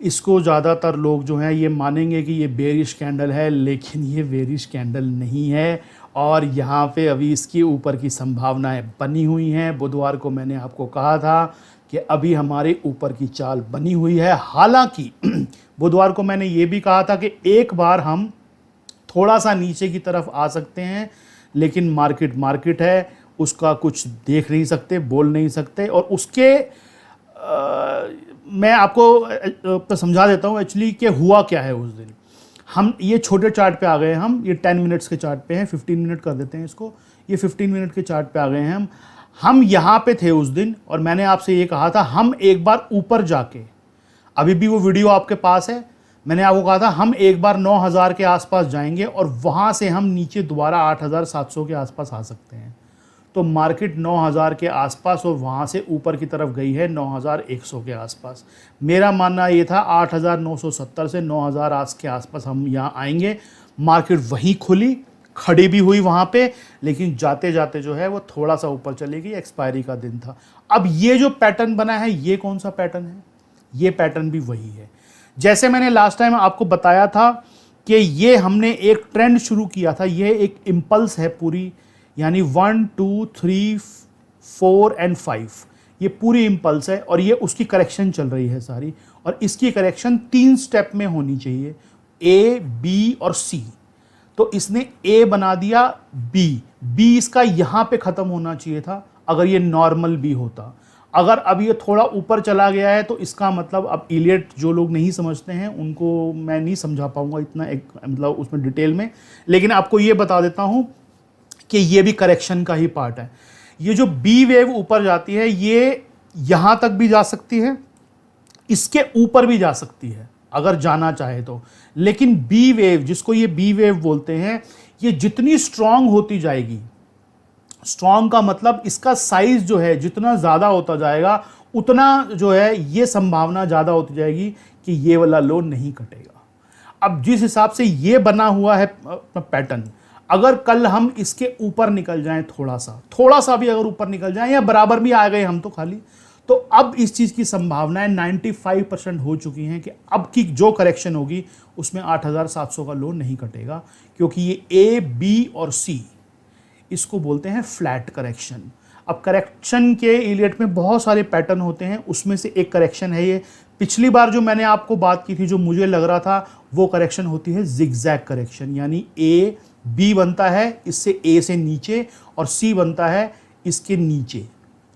इसको ज़्यादातर लोग जो हैं ये मानेंगे कि ये बेरिश कैंडल है, लेकिन ये बेरिश कैंडल नहीं है, और यहाँ पे अभी इसके ऊपर की संभावनाएं बनी हुई हैं। बुधवार को मैंने आपको कहा था कि अभी हमारे ऊपर की चाल बनी हुई है। हालांकि बुधवार को मैंने ये भी कहा था कि एक बार हम थोड़ा सा नीचे की तरफ आ सकते हैं, लेकिन मार्केट है, उसका कुछ देख नहीं सकते, बोल नहीं सकते, और उसके मैं आपको समझा देता हूँ एक्चुअली कि हुआ क्या है उस दिन। हम ये छोटे चार्ट पे आ गए, हम ये 10 मिनट्स के चार्ट पे हैं, 15 मिनट कर देते हैं इसको, ये 15 मिनट के चार्ट पे आ गए हैं हम यहाँ पे थे उस दिन, और मैंने आपसे ये कहा था हम एक बार ऊपर जाके, अभी भी वो वीडियो आपके पास है, मैंने आपको कहा था हम एक बार 9,000 के आसपास जाएंगे और वहाँ से हम नीचे दोबारा 8,700 के आसपास आ सकते हैं। तो मार्केट 9,000 के आसपास और वहाँ से ऊपर की तरफ गई है 9,100 के आसपास। मेरा मानना ये था 8,970 से 9,000 के आसपास हम यहाँ आएंगे। मार्केट वहीं खुली, खड़ी भी हुई वहाँ पे, लेकिन जाते जाते जो है वो थोड़ा सा ऊपर चलेगी, एक्सपायरी का दिन था। अब ये जो पैटर्न बना है, ये कौन सा पैटर्न है? ये पैटर्न भी वही है। जैसे मैंने लास्ट टाइम आपको बताया था कि ये हमने एक ट्रेंड शुरू किया था, ये एक इम्पल्स है पूरी, यानी 1 2 3 4 एंड 5, ये पूरी इम्पल्स है और ये उसकी करेक्शन चल रही है सारी, और इसकी करेक्शन 3 स्टेप में होनी चाहिए, ए, बी और सी। तो इसने ए बना दिया, बी इसका यहाँ पे ख़त्म होना चाहिए था अगर ये नॉर्मल बी होता। अगर अब ये थोड़ा ऊपर चला गया है तो इसका मतलब, अब इलियट जो लोग नहीं समझते हैं उनको मैं नहीं समझा पाऊंगा इतना मतलब उसमें डिटेल में, लेकिन आपको ये बता देता हूँ कि ये भी करेक्शन का ही पार्ट है। ये जो बी वेव ऊपर जाती है ये यहाँ तक भी जा सकती है, इसके ऊपर भी जा सकती है अगर जाना चाहे तो। लेकिन बी वेव, जिसको ये बी वेव बोलते हैं, ये जितनी स्ट्रांग होती जाएगी, स्ट्रांग का मतलब इसका साइज जो है जितना ज्यादा होता जाएगा उतना जो है ये संभावना ज्यादा होती जाएगी कि ये वाला लो नहीं कटेगा। अब जिस हिसाब से ये बना हुआ है पैटर्न, अगर कल हम इसके ऊपर निकल जाएं, थोड़ा सा भी अगर ऊपर निकल जाएं या बराबर भी आ गए हम तो खाली, तो अब इस चीज की संभावनाएं 95% हो चुकी हैं कि अब की जो करेक्शन होगी उसमें 8700 का लो नहीं कटेगा, क्योंकि ये ए, बी और सी, इसको बोलते हैं फ्लैट करेक्शन। अब करेक्शन के इलियट में बहुत सारे पैटर्न होते हैं, उसमें से एक करेक्शन है ये। पिछली बार जो मैंने आपको बात की थी, जो मुझे लग रहा था, वो करेक्शन होती है जिगजैग करेक्शन, यानी ए बी बनता है इससे ए से नीचे और सी बनता है इसके नीचे,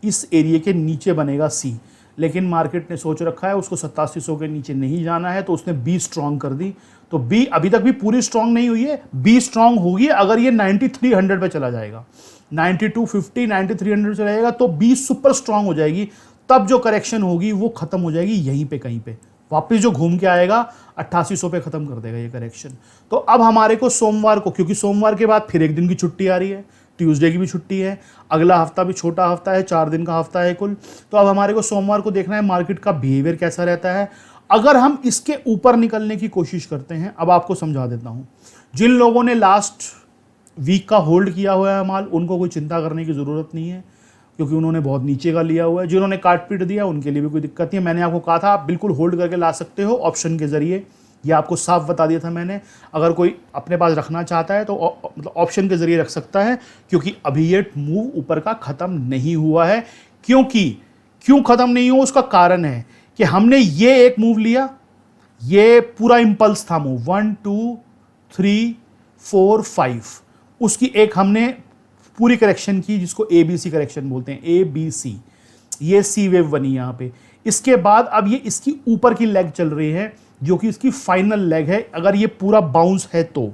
इस एरिया के नीचे बनेगा सी। लेकिन मार्केट ने सोच रखा है उसको 8700 के नीचे नहीं जाना है, तो उसने बी स्ट्रांग कर दी। तो बी अभी तक भी पूरी स्ट्रांग नहीं हुई है, बी स्ट्रांग होगी अगर ये 9300 पे चला जाएगा, 9250 9300 चला जाएगा तो बी सुपर स्ट्रांग हो जाएगी। तब जो करेक्शन होगी वो खत्म हो जाएगी यहीं पे कहीं पे, वापस जो घूम के आएगा 8800 पे खत्म कर देगा ये करेक्शन। तो अब हमारे को सोमवार को, क्योंकि सोमवार के बाद फिर एक दिन की छुट्टी आ रही है, ट्यूसडे की भी छुट्टी है, अगला हफ्ता भी छोटा हफ्ता है, 4 दिन का हफ्ता है कुल। तो अब हमारे को सोमवार को देखना है मार्केट का बिहेवियर कैसा रहता है। अगर हम इसके ऊपर निकलने की कोशिश करते हैं, अब आपको समझा देता हूं, जिन लोगों ने लास्ट वीक का होल्ड किया हुआ है माल, उनको कोई चिंता करने की ज़रूरत नहीं है, क्योंकि उन्होंने बहुत नीचे का लिया हुआ है। जिन्होंने काट पीट दिया उनके लिए भी कोई दिक्कत नहीं है। मैंने आपको कहा था आप बिल्कुल होल्ड करके ला सकते हो ऑप्शन के ज़रिए, ये आपको साफ बता दिया था मैंने। अगर कोई अपने पास रखना चाहता है तो मतलब ऑप्शन के ज़रिए रख सकता है, क्योंकि अभी ये मूव ऊपर का ख़त्म नहीं हुआ है। क्यों ख़त्म नहीं हुआ, उसका कारण है कि हमने ये एक मूव लिया, ये पूरा इंपल्स था मूव 1 2 3 4 5, उसकी एक हमने पूरी करेक्शन की जिसको ए बी सी करेक्शन बोलते हैं, ए बी सी, ये सी वेव बनी यहाँ पे। इसके बाद अब ये इसकी ऊपर की लेग चल रही है जो कि इसकी फाइनल लेग है। अगर ये पूरा बाउंस है तो,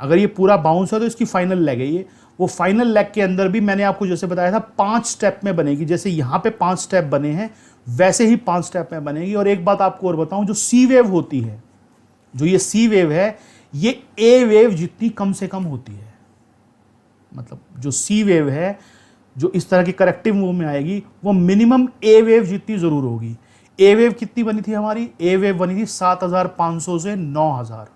अगर ये पूरा बाउंस है तो इसकी फाइनल लेग है ये। वो फाइनल लेग के अंदर भी मैंने आपको जैसे बताया था 5 स्टेप में बनेगी, जैसे यहाँ पे 5 स्टेप बने हैं वैसे ही 5 स्टेप में बनेगी। और एक बात आपको और बताऊं, जो सी वेव होती है, जो ये सी वेव है, ये ए वेव जितनी कम से कम होती है। मतलब जो सी वेव है जो इस तरह की करेक्टिव मूव में आएगी वो मिनिमम ए वेव जितनी जरूर होगी। ए वेव कितनी बनी थी हमारी, ए वेव बनी थी 7500 से 9000,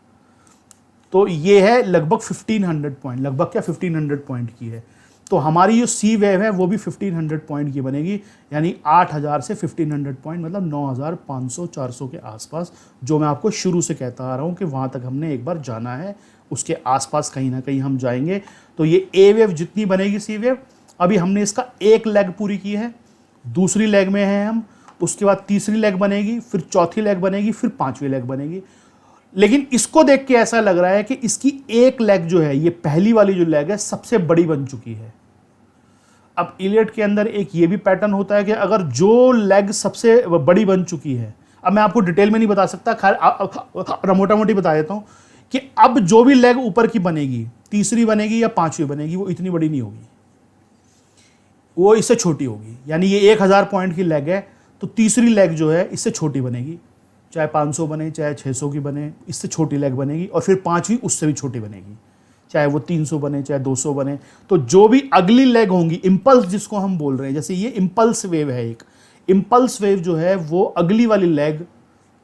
तो ये है लगभग 1500 पॉइंट, लगभग क्या 1500 पॉइंट की है। तो हमारी जो सी वेव है वो भी 1500 पॉइंट की बनेगी, यानी 8000 से 1500 पॉइंट, मतलब 9500 400 के आसपास, जो मैं आपको शुरू से कहता आ रहा हूँ कि वहाँ तक हमने एक बार जाना है, उसके आसपास कहीं ना कहीं हम जाएंगे। तो ये ए वेव जितनी बनेगी सी वेव, अभी हमने इसका एक लेग पूरी की है, दूसरी लेग में है हम, उसके बाद तीसरी लेग बनेगी, फिर चौथी लेग बनेगी, फिर पांचवी लेग बनेगी। लेकिन इसको देख के ऐसा लग रहा है कि इसकी एक लेग जो है, ये पहली वाली जो लेग है, सबसे बड़ी बन चुकी है। अब इलियट के अंदर एक ये भी पैटर्न होता है कि अगर जो लेग सबसे बड़ी बन चुकी है, अब मैं आपको डिटेल में नहीं बता सकता, खैर मोटा मोटी बता देता हूं कि अब जो भी लेग ऊपर की बनेगी, तीसरी बनेगी या पांचवी बनेगी, वो इतनी बड़ी नहीं होगी, वो इससे छोटी होगी। यानी ये 1000 पॉइंट की लेग है तो तीसरी लेग जो है इससे छोटी बनेगी, चाहे 500 बने चाहे 600 की बने, इससे छोटी लेग बनेगी। और फिर पांचवी उससे भी छोटी बनेगी, चाहे वो 300 बने चाहे 200 बने। तो जो भी अगली लेग होंगी, इम्पल्स जिसको हम बोल रहे हैं, जैसे ये इम्पल्स वेव है, एक इम्पल्स वेव जो है वो अगली वाली लेग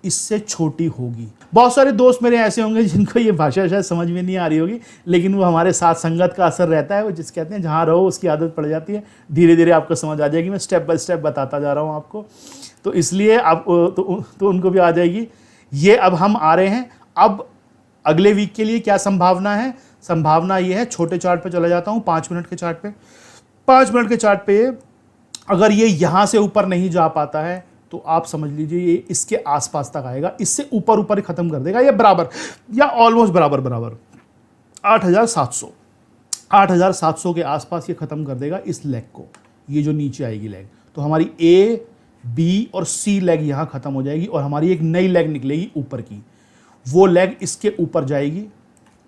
इससे छोटी होगी। बहुत सारे दोस्त मेरे ऐसे होंगे जिनको ये भाषा शायद समझ में नहीं आ रही होगी, लेकिन वो हमारे साथ संगत का असर रहता है, वो जिस कहते हैं जहाँ रहो उसकी आदत पड़ जाती है। धीरे धीरे आपको समझ आ जाएगी, मैं स्टेप बाय स्टेप बताता जा रहा हूँ आपको, तो इसलिए आप तो उनको भी आ जाएगी। ये अब हम आ रहे हैं, अब अगले वीक के लिए क्या संभावना है, संभावना ये है, छोटे चार्ट पे चला जाता हूँ, 5 मिनट के चार्ट पे। 5 मिनट के चार्ट पे अगर ये यहाँ से ऊपर नहीं जा पाता है तो आप समझ लीजिए ये इसके आसपास तक आएगा, इससे ऊपर ऊपर ही खत्म कर देगा, ये बराबर या ऑलमोस्ट बराबर 8700 के आसपास ये खत्म कर देगा इस लेग को, ये जो नीचे आएगी लेग। तो हमारी ए बी और सी लेग यहाँ खत्म हो जाएगी और हमारी एक नई लेग निकलेगी ऊपर की, वो लेग इसके ऊपर जाएगी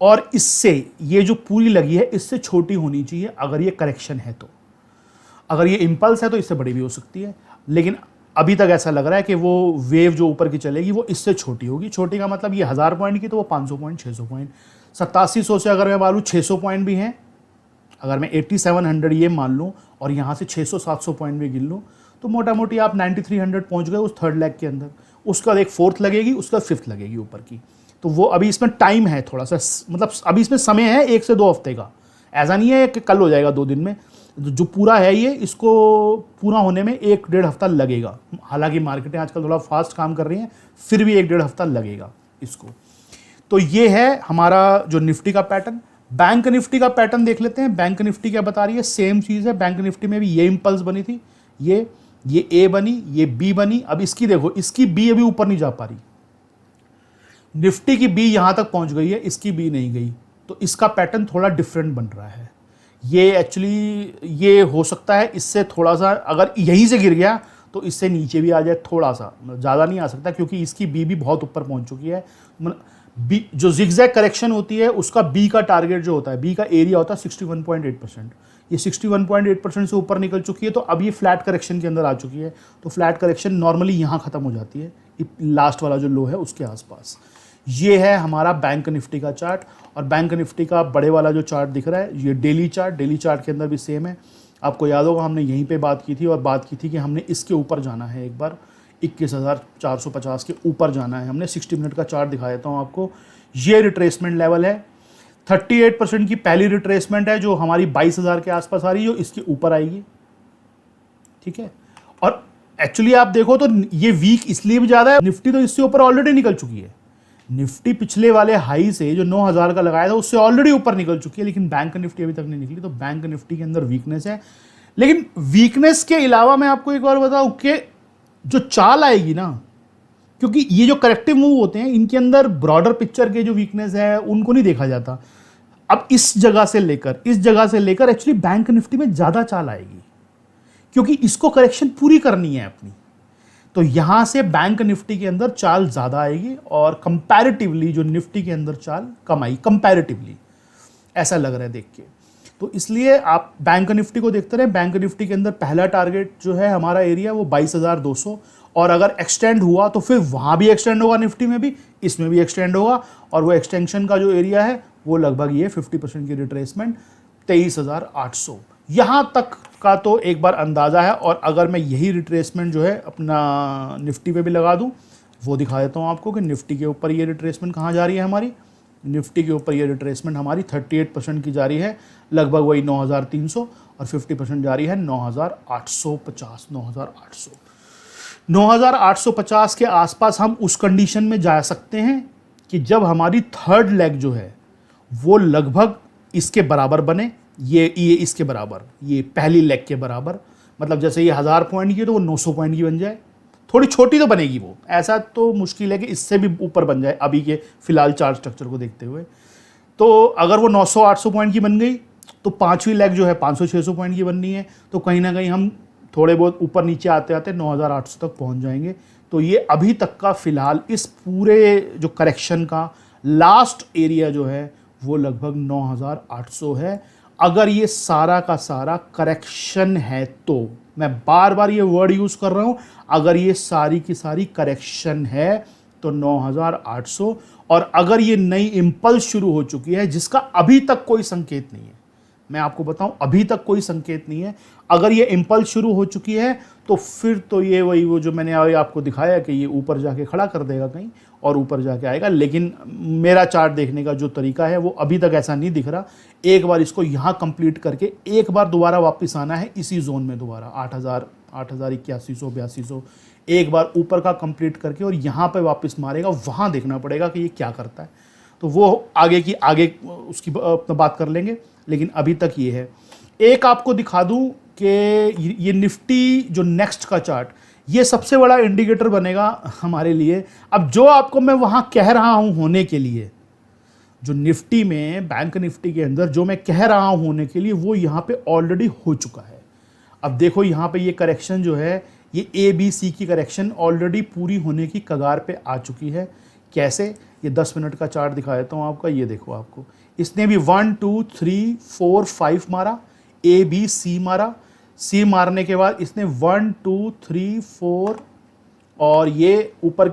और इससे ये जो पूरी लगी है इससे छोटी होनी चाहिए अगर ये करेक्शन है तो। अगर ये इंपल्स है तो इससे बड़ी भी हो सकती है, लेकिन अभी तक ऐसा लग रहा है कि वो वेव जो ऊपर की चलेगी वो इससे छोटी होगी। छोटी का मतलब ये 1000 पॉइंट की तो वो 500 पॉइंट 600 पॉइंट 8700 से अगर मैं मान लूँ 600 पॉइंट भी हैं, अगर मैं 8700 ये मान लूँ और यहाँ से 600-700 पॉइंट भी गिन लूँ तो मोटा मोटी आप 9300 पहुँच गए उस थर्ड लेग के अंदर। उसका एक फोर्थ लगेगी, उसका फिफ्थ लगेगी ऊपर की। तो वो अभी इसमें टाइम है थोड़ा सा, मतलब अभी इसमें समय है 1 से 2 हफ्ते का। ऐसा नहीं है कि कल हो जाएगा 2 दिन में। जो पूरा है ये, इसको पूरा होने में 1-1.5 हफ्ता लगेगा। हालांकि मार्केटें आजकल थोड़ा फास्ट काम कर रही हैं, फिर भी 1-1.5 हफ्ता लगेगा इसको। तो ये है हमारा जो निफ्टी का पैटर्न। बैंक निफ्टी का पैटर्न देख लेते हैं। बैंक निफ्टी क्या बता रही है, सेम चीज़ है। बैंक निफ्टी में भी ये इंपल्स बनी थी, ये ए बनी, ये बी बनी। अब इसकी देखो, इसकी बी अभी ऊपर नहीं जा पा रही। निफ्टी की बी यहां तक पहुंच गई है, इसकी बी नहीं गई, तो इसका पैटर्न थोड़ा डिफरेंट बन रहा है। ये एक्चुअली ये हो सकता है इससे थोड़ा सा, अगर यहीं से गिर गया तो इससे नीचे भी आ जाए थोड़ा सा, ज़्यादा नहीं आ सकता क्योंकि इसकी बी भी बहुत ऊपर पहुंच चुकी है। बी जो जिगजैग करेक्शन होती है उसका बी का टारगेट जो होता है, बी का एरिया होता है 61.8%। ये 61.8% से ऊपर निकल चुकी है, तो अब ये फ्लैट करेक्शन के अंदर आ चुकी है। तो फ्लैट करेक्शन नॉर्मली यहाँ ख़त्म हो जाती है, लास्ट वाला जो लो है उसके आसपास। ये है हमारा बैंक निफ्टी का चार्ट। और बैंक निफ्टी का बड़े वाला जो चार्ट दिख रहा है, ये डेली चार्ट के अंदर भी सेम है। आपको याद होगा हमने यहीं पे बात की थी, और बात की थी कि हमने इसके ऊपर जाना है, एक बार 21,450 के ऊपर जाना है हमने। 60 मिनट का चार्ट दिखा देता हूँ आपको। ये रिट्रेसमेंट लेवल है, 38% की पहली रिट्रेसमेंट है जो हमारी 22,000 के आसपास आ रही है, जो इसके ऊपर आएगी। ठीक है, और एक्चुअली आप देखो तो ये वीक इसलिए भी ज़्यादा है, निफ्टी तो इससे ऊपर ऑलरेडी निकल चुकी है। निफ्टी पिछले वाले हाई से जो 9,000 का लगाया था उससे ऑलरेडी ऊपर निकल चुकी है, लेकिन बैंक निफ्टी अभी तक नहीं निकली। तो बैंक निफ्टी के अंदर वीकनेस है। लेकिन वीकनेस के अलावा मैं आपको एक और बताऊं कि जो चाल आएगी ना, क्योंकि ये जो करेक्टिव मूव होते हैं इनके अंदर ब्रॉडर पिक्चर के जो वीकनेस है उनको नहीं देखा जाता। अब इस जगह से लेकर एक्चुअली बैंक निफ्टी में ज़्यादा चाल आएगी, क्योंकि इसको करेक्शन पूरी करनी है अपनी। तो यहां से बैंक निफ्टी के अंदर चाल ज़्यादा आएगी और कंपैरेटिवली जो निफ्टी के अंदर चाल कम आई, कंपैरेटिवली ऐसा लग रहा है देख के। तो इसलिए आप बैंक निफ्टी को देखते रहे। बैंक निफ्टी के अंदर पहला टारगेट जो है हमारा एरिया वो 22,200, और अगर एक्सटेंड हुआ तो फिर वहाँ भी एक्सटेंड होगा, निफ्टी में भी, इसमें भी एक्सटेंड होगा। और वो एक्सटेंशन का जो एरिया है वो लगभग ये 50% की रिट्रेसमेंट 23,800 यहाँ तक का तो एक बार अंदाज़ा है। और अगर मैं यही रिट्रेसमेंट जो है अपना निफ्टी पे भी लगा दूँ, वो दिखा देता हूँ आपको कि निफ्टी के ऊपर ये रिट्रेसमेंट कहाँ जा रही है हमारी। निफ्टी के ऊपर ये रिट्रेसमेंट हमारी 38% की जा रही है, लगभग वही 9,300, और 50% जा रही है 9,850। 9,850 के आसपास हम उस कंडीशन में जा सकते हैं कि जब हमारी थर्ड लेग जो है वो लगभग इसके बराबर बने, ये इसके बराबर, ये पहली लेग के बराबर। मतलब जैसे ये 1000 पॉइंट की तो वो 900 पॉइंट की बन जाए। थोड़ी छोटी तो बनेगी वो, ऐसा तो मुश्किल है कि इससे भी ऊपर बन जाए अभी के फिलहाल चार्ट स्ट्रक्चर को देखते हुए। तो अगर वो 900-800 पॉइंट की बन गई तो पांचवी लेग जो है 500-600 पॉइंट की बननी है। तो कहीं ना कहीं हम थोड़े बहुत ऊपर नीचे आते आते 9,800 तक पहुंच जाएंगे। तो ये अभी तक का फिलहाल इस पूरे जो करेक्शन का लास्ट एरिया जो है वो लगभग 9,800 है। अगर ये सारा का सारा करेक्शन है, तो मैं बार बार ये वर्ड यूज़ कर रहा हूँ, अगर ये सारी की सारी करेक्शन है तो 9,800। और अगर ये नई इम्पल्स शुरू हो चुकी है जिसका अभी तक कोई संकेत नहीं है, मैं आपको बताऊं अभी तक कोई संकेत नहीं है, अगर ये इम्पल्स शुरू हो चुकी है तो फिर तो ये वही वो जो मैंने आपको दिखाया कि ये ऊपर जाके खड़ा कर देगा कहीं और ऊपर जाके आएगा। लेकिन मेरा चार्ट देखने का जो तरीका है वो अभी तक ऐसा नहीं दिख रहा। एक बार इसको यहाँ कंप्लीट करके एक बार दोबारा वापस आना है इसी जोन में, दोबारा 8,000, 8,8100, 8200 एक बार ऊपर का कंप्लीट करके और यहाँ पे वापस मारेगा। वहाँ देखना पड़ेगा कि ये क्या करता है। तो वो आगे उसकी बात कर लेंगे, लेकिन अभी तक ये है। एक आपको दिखा दूं कि ये निफ्टी जो नेक्स्ट का चार्ट, ये सबसे बड़ा इंडिकेटर बनेगा हमारे लिए। अब जो आपको मैं वहां कह रहा हूं होने के लिए, जो निफ्टी में बैंक निफ्टी के अंदर जो मैं कह रहा हूं होने के लिए, वो यहाँ पे ऑलरेडी हो चुका है। अब देखो यहाँ पे ये करेक्शन जो है, ये ABC की करेक्शन ऑलरेडी पूरी होने की कगार पे आ चुकी है। कैसे, ये 10 मिनट का चार्ट दिखा देता हूँ आपका। ये देखो आपको, इसने भी 1 2 3 4 5 मारा, ABC मारा, C मारने के बाद इसने 1 2 3 4 और ये ऊपर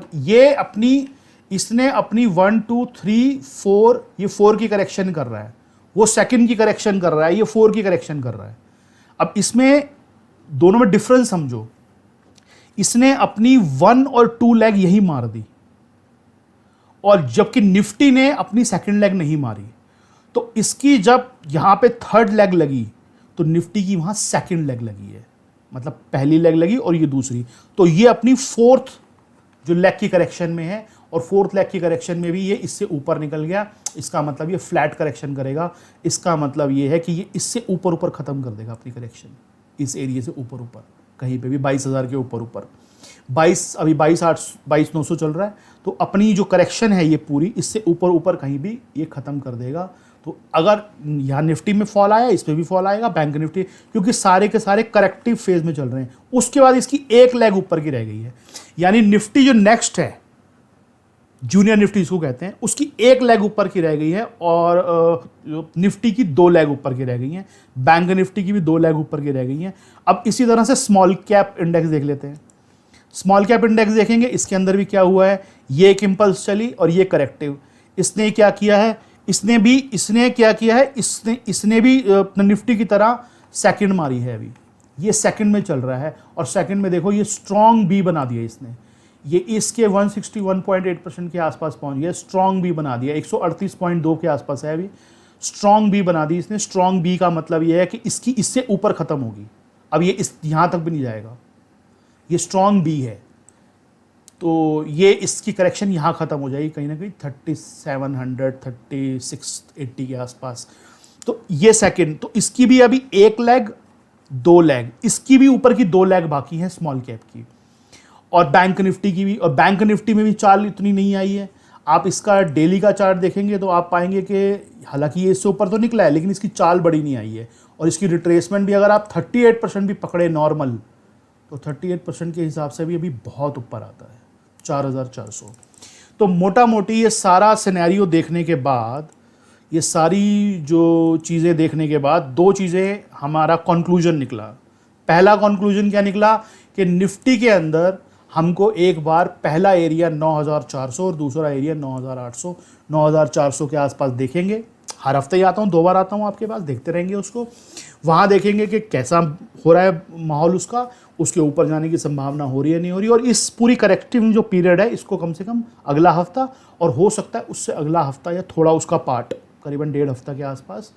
इसने अपनी 1 2 3 4 ये 4 की करेक्शन कर रहा है, वो सेकंड की करेक्शन कर रहा है, ये 4 की करेक्शन कर रहा है। अब इसमें दोनों में डिफरेंस समझो, इसने अपनी 1 और 2 लेग यही मार दी और जबकि निफ्टी ने अपनी सेकंड लेग नहीं मारी। तो इसकी जब यहां पे थर्ड लेग लगी तो निफ्टी की वहां सेकंड लेग लगी है, मतलब पहली लेग लगी और ये दूसरी, तो ये अपनी फोर्थ जो लेग की करेक्शन में है और फोर्थ लेग की करेक्शन में भी ये इससे ऊपर निकल गया। इसका मतलब ये फ्लैट करेक्शन करेगा, इसका मतलब ये है कि ये इससे ऊपर ऊपर खत्म कर देगा अपनी करेक्शन, इस एरिया से ऊपर ऊपर कहीं पे भी 22,000 के ऊपर ऊपर। 22 अभी 22,900 चल रहा है, तो अपनी जो करेक्शन है ये पूरी इससे ऊपर ऊपर कहीं भी ये खत्म कर देगा। तो अगर यहाँ निफ्टी में फॉल आया, इसमें भी फॉल आएगा, बैंक निफ्टी, क्योंकि सारे के सारे करेक्टिव फेज में चल रहे हैं। उसके बाद इसकी एक लेग ऊपर की रह गई है, यानी निफ्टी जो नेक्स्ट है, जूनियर निफ्टी इसको कहते हैं, उसकी एक लेग ऊपर की रह गई है और निफ्टी की 2 लेग ऊपर की रह गई हैं, बैंक निफ्टी की भी 2 लेग ऊपर की रह गई हैं। अब इसी तरह से स्मॉल कैप इंडेक्स देख लेते हैं। स्मॉल कैप इंडेक्स देखेंगे, इसके अंदर भी क्या हुआ है, ये एक इंपल्स चली और ये करेक्टिव। इसने क्या किया है, इसने भी निफ्टी की तरह सेकंड मारी है। अभी ये सेकंड में चल रहा है और सेकंड में देखो ये स्ट्रॉन्ग बी बना दिया इसने, ये इसके 161.8% के आसपास पहुंच गया, स्ट्रॉन्ग बी बना दिया, 138.2 के आसपास है अभी, स्ट्रॉन्ग बी बना दी इसने। स्ट्रॉन्ग बी का मतलब ये है कि इसकी इससे ऊपर खत्म होगी, अब ये इस यहां तक भी नहीं जाएगा, ये स्ट्रॉन्ग बी है, तो ये इसकी करेक्शन यहाँ ख़त्म हो जाएगी कहीं ना कहीं 3700 3680 के आसपास। तो ये सेकंड, तो इसकी भी अभी एक लेग 2 लेग, इसकी भी ऊपर की 2 लेग बाकी है स्मॉल कैप की, और बैंक निफ्टी की भी। और बैंक निफ्टी में भी चाल इतनी नहीं आई है। आप इसका डेली का चार्ट देखेंगे तो आप पाएंगे कि हालांकि ये इससे ऊपर तो निकला है लेकिन इसकी चाल बड़ी नहीं आई है, और इसकी रिट्रेसमेंट भी अगर आप 38% भी पकड़े नॉर्मल, तो 38% के हिसाब से भी अभी बहुत ऊपर आता है 4,400। तो मोटा मोटी ये सारा सिनेरियो देखने के बाद, ये सारी जो चीज़ें देखने के बाद 2 चीज़ें हमारा कंक्लूजन निकला। पहला कंक्लूजन क्या निकला कि निफ्टी के अंदर हमको एक बार पहला एरिया 9,400 और दूसरा एरिया 9,800 9,400 के आसपास देखेंगे। हर हफ्ते ही आता हूँ, 2 बार आता हूँ आपके पास, देखते रहेंगे उसको। वहाँ देखेंगे कि कैसा हो रहा है माहौल उसका, उसके ऊपर जाने की संभावना हो रही है नहीं हो रही। और इस पूरी करेक्टिव जो पीरियड है इसको कम से कम अगला हफ्ता और हो सकता है उससे अगला हफ्ता या थोड़ा उसका पार्ट करीबन 1.5 हफ्ता के आसपास,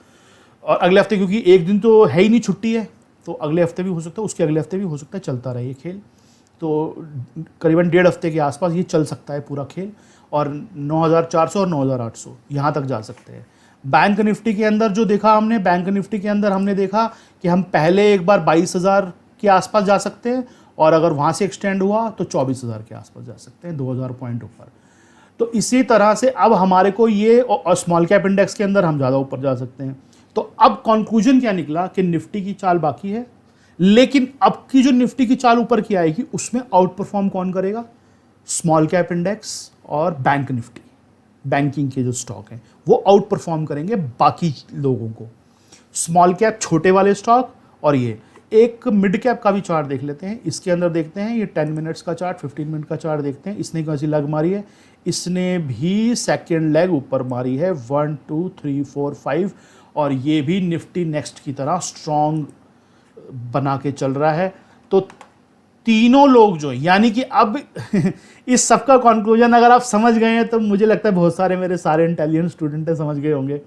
और अगले हफ्ते क्योंकि एक दिन तो है ही नहीं, छुट्टी है, तो अगले हफ्ते भी हो सकता है, उसके अगले हफ्ते भी हो सकता है, चलता रहे ये खेल। तो करीबन 1.5 हफ्ते के आसपास ये चल सकता है पूरा खेल, और 9,400 और 9,800 यहाँ तक जा सकते हैं। बैंक निफ्टी के अंदर जो देखा हमने, बैंक निफ्टी के अंदर हमने देखा कि हम पहले एक बार 22,000 के आसपास जा सकते हैं, और अगर वहाँ से एक्सटेंड हुआ तो 24,000 के आसपास जा सकते हैं, 2,000 पॉइंट ऊपर। तो इसी तरह से अब हमारे को ये, और स्मॉल कैप इंडेक्स के अंदर हम ज़्यादा ऊपर जा सकते हैं। तो अब कंक्लूजन क्या निकला कि निफ्टी की चाल बाकी है, लेकिन अब की जो निफ्टी की चाल ऊपर की आएगी उसमें आउट परफॉर्म कौन करेगा, स्मॉल कैप इंडेक्स और बैंक निफ्टी। बैंकिंग के जो स्टॉक हैं वो आउट परफॉर्म करेंगे बाकी लोगों को। स्मॉल कैप छोटे वाले स्टॉक, और ये एक मिड कैप का भी चार्ट देख लेते हैं। इसके अंदर देखते हैं ये 10 मिनट्स का चार्ट, 15 मिनट का चार्ट देखते हैं। इसने कौन सी लेग मारी है, इसने भी सेकेंड लेग ऊपर मारी है, 1 2 3 4 5, और ये भी निफ्टी नेक्स्ट की तरह स्ट्रॉन्ग बना के चल रहा है। तो तीनों लोग जो, यानी कि अब इस सब का कंक्लूजन अगर आप समझ गए हैं तो मुझे लगता है बहुत सारे मेरे सारे इंटेलिजेंट स्टूडेंट समझ गए होंगे।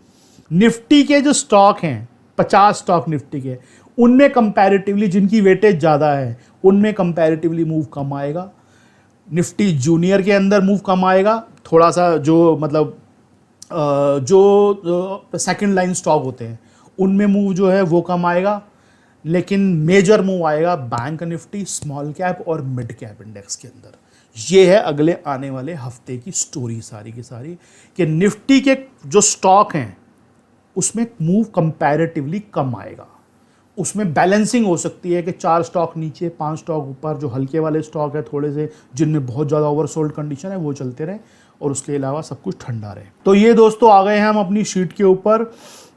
निफ्टी के जो स्टॉक हैं, 50 स्टॉक निफ्टी के, उनमें कंपैरेटिवली जिनकी वेटेज ज़्यादा है उनमें कंपैरेटिवली मूव कम आएगा। निफ्टी जूनियर के अंदर मूव कम आएगा थोड़ा सा, जो मतलब जो सेकंड लाइन स्टॉक होते हैं उनमें मूव जो है वो कम आएगा, लेकिन मेजर मूव आएगा बैंक निफ्टी, स्मॉल कैप और मिड कैप इंडेक्स के अंदर। ये है अगले आने वाले हफ्ते की स्टोरी सारी की सारी, कि निफ्टी के जो स्टॉक हैं उसमें मूव कंपैरेटिवली कम आएगा, उसमें बैलेंसिंग हो सकती है कि 4 स्टॉक नीचे 5 स्टॉक ऊपर, जो हल्के वाले स्टॉक है थोड़े से जिनमें बहुत ज़्यादा ओवरसोल्ड कंडीशन है वो चलते रहे, और उसके अलावा सब कुछ ठंडा रहे। तो ये दोस्तों आ गए हैं हम अपनी शीट के ऊपर।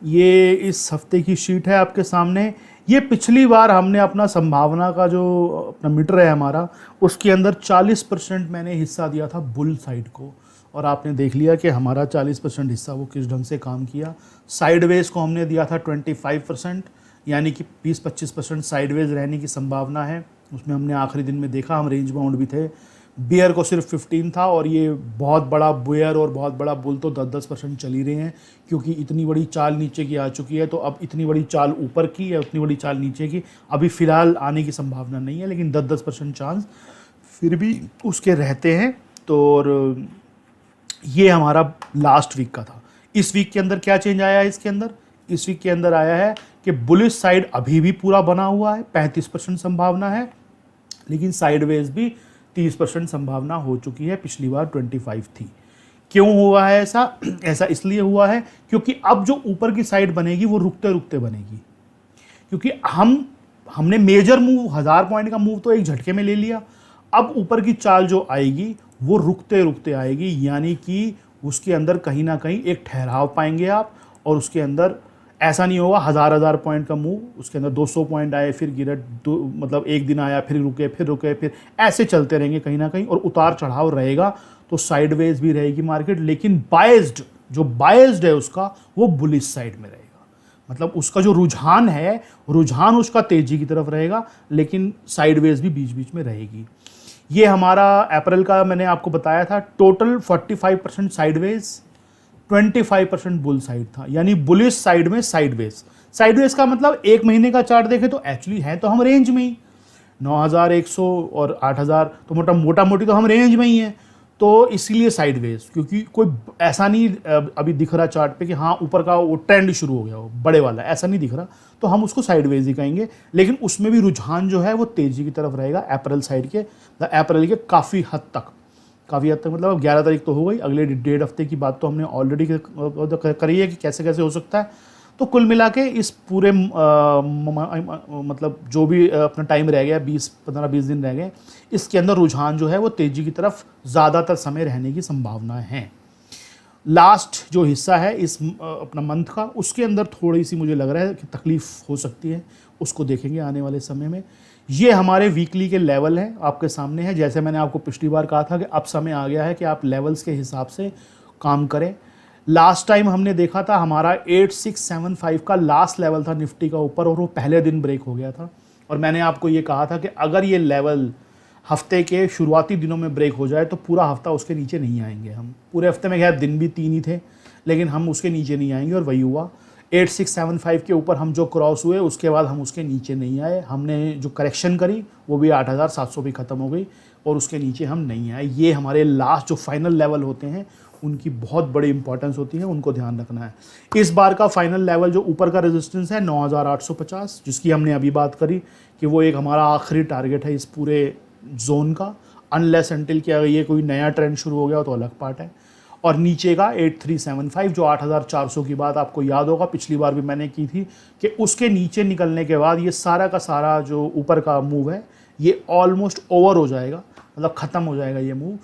ये इस हफ्ते की शीट है आपके सामने। ये पिछली बार हमने अपना संभावना का जो अपना मीटर है हमारा, उसके अंदर 40% मैंने हिस्सा दिया था बुल साइड को, और आपने देख लिया कि हमारा 40% हिस्सा वो किस ढंग से काम किया। साइडवेज को हमने दिया था 25%, यानी कि 20-25% साइडवेज रहने की संभावना है। उसमें हमने आखिरी दिन में देखा हम रेंज बाउंड भी थे। बियर को सिर्फ 15 था, और ये बहुत बड़ा बियर और बहुत बड़ा बुल तो 10-10% चल ही रहे हैं, क्योंकि इतनी बड़ी चाल नीचे की आ चुकी है। तो अब इतनी बड़ी चाल ऊपर की या उतनी बड़ी चाल नीचे की अभी फ़िलहाल आने की संभावना नहीं है, लेकिन 10-10% चांस फिर भी उसके रहते हैं। तो और ये हमारा लास्ट वीक का था। इस वीक के अंदर क्या चेंज आया है इसके अंदर? इस वीक के अंदर आया है कि बुलिश साइड अभी भी पूरा बना हुआ है, 35% संभावना है, लेकिन साइडवेज भी 30% संभावना हो चुकी है। पिछली बार 25 थी। क्यों हुआ है ऐसा? ऐसा इसलिए हुआ है क्योंकि अब जो ऊपर की साइड बनेगी वो रुकते रुकते बनेगी, क्योंकि हमने मेजर मूव 1000 पॉइंट का मूव तो एक झटके में ले लिया। अब ऊपर की चाल जो आएगी वो रुकते रुकते आएगी, यानी कि उसके अंदर कहीं ना कहीं एक ठहराव पाएंगे आप, और उसके अंदर ऐसा नहीं होगा 1000 पॉइंट का मूव, उसके अंदर 200 पॉइंट आए फिर गिरे, मतलब एक दिन आया फिर रुके फिर ऐसे चलते रहेंगे कहीं ना कहीं, और उतार चढ़ाव रहेगा। तो साइडवेज भी रहेगी मार्केट, लेकिन बायस्ड है उसका वो बुलिश साइड में रहेगा। मतलब उसका जो रुझान है, रुझान उसका तेजी की तरफ रहेगा, लेकिन साइडवेज भी बीच बीच में रहेगी। ये हमारा अप्रैल का मैंने आपको बताया था, टोटल 45% साइडवेज, 25% बुल साइड था, यानी बुलिश साइड में साइडवेज का मतलब एक महीने का चार्ट देखें तो एक्चुअली है तो हम रेंज में ही 9100 और 8000, तो मोटा मोटी तो हम रेंज में ही हैं। तो इसीलिए साइडवेज, क्योंकि कोई ऐसा नहीं अभी दिख रहा चार्ट पे कि हाँ ऊपर का वो ट्रेंड शुरू हो गया हो बड़े वाला, ऐसा नहीं दिख रहा, तो हम उसको साइडवेज ही कहेंगे। लेकिन उसमें भी रुझान जो है वो तेजी की तरफ रहेगा अप्रैल साइड के, अप्रैल के काफ़ी हद तक मतलब अब 11 तारीख तो हो गई, अगले 1.5 हफ्ते की बात तो हमने ऑलरेडी करी है कि कैसे कैसे हो सकता है। तो कुल मिला के इस पूरे मतलब जो भी अपना टाइम रह गया, 15-20 दिन रह गए, इसके अंदर रुझान जो है वो तेज़ी की तरफ ज़्यादातर समय रहने की संभावना है। लास्ट जो हिस्सा है इस अपना मंथ का, उसके अंदर थोड़ी सी मुझे लग रहा है कि तकलीफ़ हो सकती है, उसको देखेंगे आने वाले समय में। ये हमारे वीकली के लेवल हैं, आपके सामने है। जैसे मैंने आपको पिछली बार कहा था कि अब समय आ गया है कि आप लेवल्स के हिसाब से काम करें। लास्ट टाइम हमने देखा था हमारा 8675 का लास्ट लेवल था निफ्टी का ऊपर, और वो पहले दिन ब्रेक हो गया था। और मैंने आपको ये कहा था कि अगर ये लेवल हफ्ते के शुरुआती दिनों में ब्रेक हो जाए तो पूरा हफ्ता उसके नीचे नहीं आएंगे हम। पूरे हफ्ते में खैर दिन भी 3 ही थे, लेकिन हम उसके नीचे नहीं आएंगे, और वही हुआ। 8675 के ऊपर हम जो क्रॉस हुए उसके बाद हम उसके नीचे नहीं आए। हमने जो करेक्शन करी वो भी 8700 भी ख़त्म हो गई, और उसके नीचे हम नहीं आए। ये हमारे लास्ट जो फाइनल लेवल होते हैं उनकी बहुत बड़ी इंपॉर्टेंस होती है, उनको ध्यान रखना है। इस बार का फाइनल लेवल जो ऊपर का रेजिस्टेंस है 9850, जिसकी हमने अभी बात करी कि वो एक हमारा आखिरी टारगेट है इस पूरे जोन का, अनलेस अनटिल कि अगर ये कोई नया ट्रेंड शुरू हो गया तो अलग पार्ट है। और नीचे का 8375 जो 8400 की बात आपको याद होगा पिछली बार भी मैंने की थी कि उसके नीचे निकलने के बाद ये सारा का सारा जो ऊपर का मूव है ये ऑलमोस्ट ओवर हो जाएगा, मतलब ख़त्म हो जाएगा ये मूव।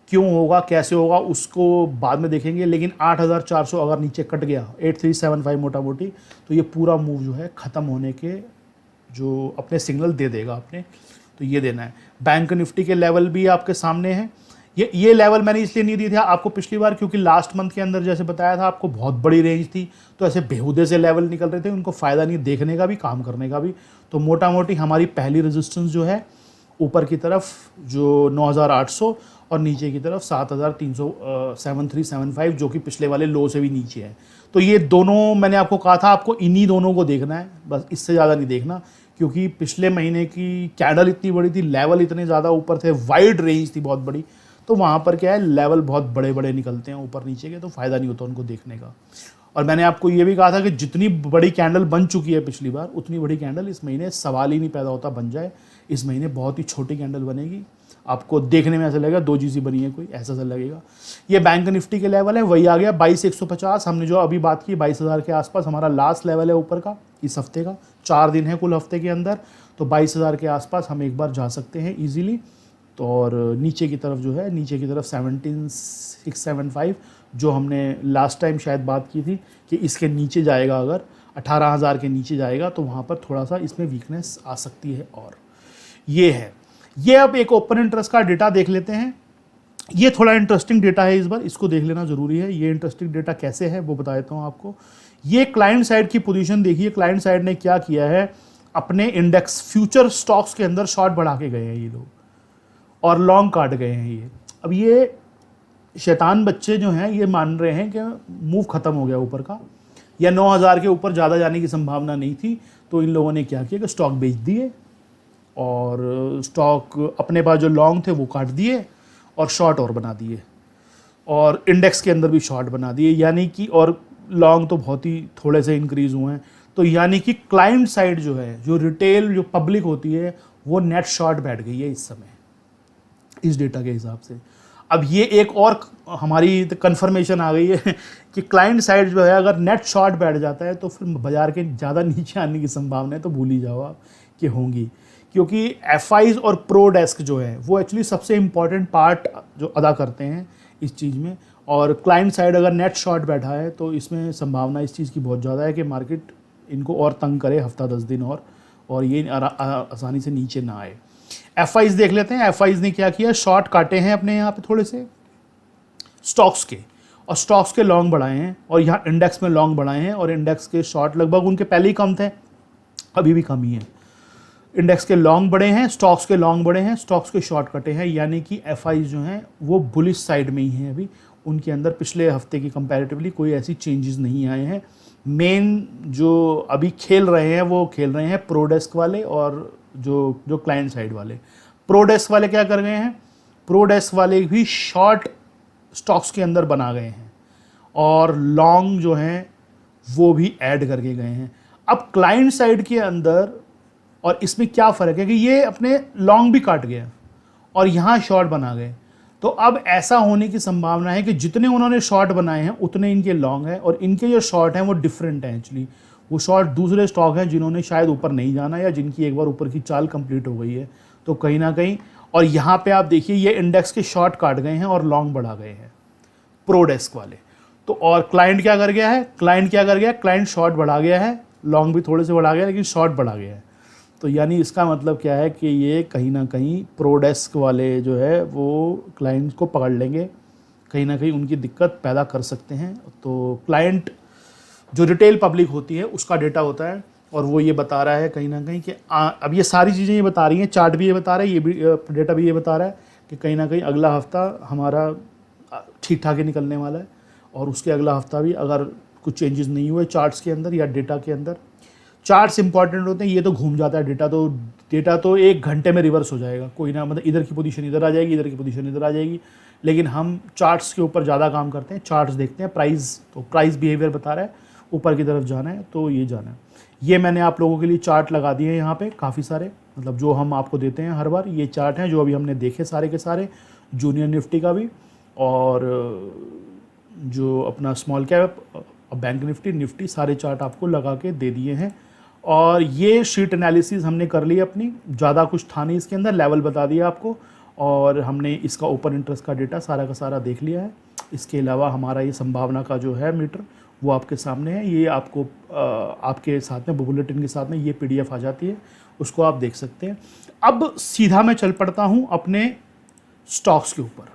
क्यों होगा, कैसे होगा, उसको बाद में देखेंगे। लेकिन 8400 अगर नीचे कट गया 8375 मोटा मोटी, तो ये पूरा मूव जो है ख़त्म होने के जो अपने सिग्नल दे देगा अपने, तो ये देना है। बैंक निफ्टी के लेवल भी आपके सामने हैं। ये लेवल मैंने इसलिए नहीं दी थी आपको पिछली बार, क्योंकि लास्ट मंथ के अंदर जैसे बताया था आपको बहुत बड़ी रेंज थी, तो ऐसे बेहुदे से लेवल निकल रहे थे, उनको फ़ायदा नहीं देखने का भी, काम करने का भी। तो मोटा मोटी हमारी पहली रेजिस्टेंस जो है ऊपर की तरफ जो 9800 और नीचे की तरफ 7375 जो कि पिछले वाले लो से भी नीचे है। तो ये दोनों मैंने आपको कहा था आपको इन्हीं दोनों को देखना है, बस इससे ज़्यादा नहीं देखना, क्योंकि पिछले महीने की कैंडल इतनी बड़ी थी, लेवल इतने ज़्यादा ऊपर थे, वाइड रेंज थी बहुत बड़ी, तो वहाँ पर क्या है लेवल बहुत बड़े बड़े निकलते हैं ऊपर नीचे के, तो फ़ायदा नहीं होता उनको देखने का। और मैंने आपको ये भी कहा था कि जितनी बड़ी कैंडल बन चुकी है पिछली बार, उतनी बड़ी कैंडल इस महीने सवाल ही नहीं पैदा होता बन जाए। इस महीने बहुत ही छोटी कैंडल बनेगी, आपको देखने में ऐसा लगेगा 2 चीज़ें बनी है कोई, ऐसा सा लगेगा। ये बैंक निफ्टी के लेवल है, वही आ गया 22150। हमने जो अभी बात की 22000 के आसपास हमारा लास्ट लेवल है ऊपर का इस हफ्ते का, 4 दिन है कुल हफ्ते के अंदर, तो 22000 के आसपास हम एक बार जा सकते हैं ईजीली। तो और नीचे की तरफ जो है, नीचे की तरफ 17675 जो हमने लास्ट टाइम शायद बात की थी कि इसके नीचे जाएगा, अगर 18,000 के नीचे जाएगा तो वहाँ पर थोड़ा सा इसमें वीकनेस आ सकती है। और ये है, ये अब एक ओपन इंटरेस्ट का डेटा देख लेते हैं। ये थोड़ा इंटरेस्टिंग डेटा है, इस बार इसको देख लेना ज़रूरी है। ये इंटरेस्टिंग डेटा कैसे है वो बता देता हूँ आपको। ये क्लाइंट साइड की पोजीशन देखिए, क्लाइंट साइड ने क्या किया है, अपने इंडेक्स फ्यूचर स्टॉक्स के अंदर शॉर्ट बढ़ा के गए हैं ये लोग और लॉन्ग काट गए हैं ये। अब ये शैतान बच्चे जो हैं ये मान रहे हैं कि मूव ख़त्म हो गया ऊपर का, या 9,000 के ऊपर ज़्यादा जाने की संभावना नहीं थी, तो इन लोगों ने क्या किया कि स्टॉक बेच दिए और स्टॉक अपने पास जो लॉन्ग थे वो काट दिए और शॉर्ट और बना दिए, और इंडेक्स के अंदर भी शॉर्ट बना दिए, यानी कि और लॉन्ग तो बहुत ही थोड़े से इंक्रीज़ हुए हैं। तो यानी कि क्लाइंट साइड जो है, जो रिटेल जो पब्लिक होती है, वो नेट शॉर्ट बैठ गई है इस समय इस डेटा के हिसाब से। अब ये एक और हमारी कंफर्मेशन आ गई है कि क्लाइंट साइड जो है अगर नेट शॉर्ट बैठ जाता है तो फिर बाज़ार के ज़्यादा नीचे आने की संभावना है तो भूल ही जाओ आप कि होंगी, क्योंकि एफआईज और प्रो डेस्क जो है वो एक्चुअली सबसे इम्पॉर्टेंट पार्ट जो अदा करते हैं इस चीज़ में। और क्लाइंट साइड अगर नेट शॉर्ट बैठा है तो इसमें संभावना इस चीज़ की बहुत ज़्यादा है कि मार्केट इनको और तंग करे हफ्ता 10 दिन और ये आसानी से नीचे ना आए। एफआईज देख लेते हैं। एफआईज ने क्या किया, शॉर्ट काटे हैं अपने यहाँ पे थोड़े से स्टॉक्स के, और स्टॉक्स के लॉन्ग बढ़ाए हैं, और यहाँ इंडेक्स में लॉन्ग बढ़ाए हैं, और इंडेक्स के शॉर्ट लगभग उनके पहले ही कम थे, अभी भी कम ही है। इंडेक्स के लॉन्ग बढ़े हैं, स्टॉक्स के लॉन्ग बढ़े हैं, स्टॉक्स के शॉर्ट कटे हैं, यानी कि एफआईज जो हैं वो बुलिश साइड में ही हैं अभी। उनके अंदर पिछले हफ्ते की कंपैरेटिवली कोई ऐसी चेंजेस नहीं आए हैं। मेन जो अभी खेल रहे हैं वो खेल रहे हैं प्रोडेस्क वाले और जो क्लाइंट साइड वाले। प्रोडेस्क वाले क्या कर गए हैं, प्रोडेस्क वाले भी शॉर्ट स्टॉक्स के अंदर बना गए हैं और लॉन्ग जो हैं वो भी ऐड करके गए हैं। अब क्लाइंट साइड के अंदर और इसमें क्या फ़र्क है कि ये अपने लॉन्ग भी काट गए और यहाँ शॉर्ट बना गए। तो अब ऐसा होने की संभावना है कि जितने उन्होंने शॉर्ट बनाए हैं उतने इनके लॉन्ग हैं, और इनके जो शॉर्ट हैं वो डिफरेंट हैं एक्चुअली। वो शॉर्ट दूसरे स्टॉक हैं जिन्होंने शायद ऊपर नहीं जाना या जिनकी एक बार ऊपर की चाल कंप्लीट हो गई है। तो कहीं ना कहीं, और यहाँ पे आप देखिए ये इंडेक्स के शॉर्ट काट गए हैं और लॉन्ग बढ़ा गए हैं प्रोडेस्क वाले। तो और क्लाइंट क्या कर गया है, क्लाइंट शॉर्ट बढ़ा गया है, लॉन्ग भी थोड़े से बढ़ा गया लेकिन शॉर्ट बढ़ा गया है। तो यानी इसका मतलब क्या है कि ये कहीं ना कहीं प्रोडेस्क वाले जो है वो क्लाइंट को पकड़ लेंगे, कहीं ना कहीं उनकी दिक्कत पैदा कर सकते हैं। तो क्लाइंट जो रिटेल पब्लिक होती है उसका डेटा होता है, और वो ये बता रहा है कहीं ना कहीं कि अब ये सारी चीज़ें ये बता रही हैं, चार्ट भी ये बता रहा है, ये भी डेटा भी ये बता रहा है कि कहीं ना कहीं अगला हफ्ता हमारा ठीक ठाक ही निकलने वाला है, और उसके अगला हफ्ता भी अगर कुछ चेंजेस नहीं हुए चार्ट्स के अंदर या डेटा के अंदर। चार्ट्स इंपॉर्टेंट होते हैं, ये तो घूम जाता है डेटा तो 1 घंटे में रिवर्स हो जाएगा, कोई ना, मतलब इधर की पोजीशन इधर आ जाएगी, इधर की पोजीशन इधर आ जाएगी, लेकिन हम चार्ट्स के ऊपर ज़्यादा काम करते हैं। चार्ट्स देखते हैं, प्राइस बिहेवियर बता रहा है, ऊपर की तरफ जाना है तो ये जाना है। ये मैंने आप लोगों के लिए चार्ट लगा दिए हैं यहाँ पे काफ़ी सारे, मतलब जो हम आपको देते हैं हर बार, ये चार्ट हैं जो अभी हमने देखे सारे के सारे, जूनियर निफ्टी का भी और जो अपना स्मॉल कैप बैंक निफ्टी सारे चार्ट आपको लगा के दे दिए हैं। और ये शीट एनालिसिस हमने कर ली अपनी, ज़्यादा कुछ था नहीं इसके अंदर, लेवल बता दिया आपको, और हमने इसका ओपन इंटरेस्ट का डेटा सारा का सारा देख लिया है। इसके अलावा हमारा ये संभावना का जो है मीटर वो आपके सामने है, ये आपको आपके साथ में बुलेटिन के साथ में ये PDF आ जाती है, उसको आप देख सकते हैं। अब सीधा मैं चल पड़ता हूँ अपने स्टॉक्स के ऊपर।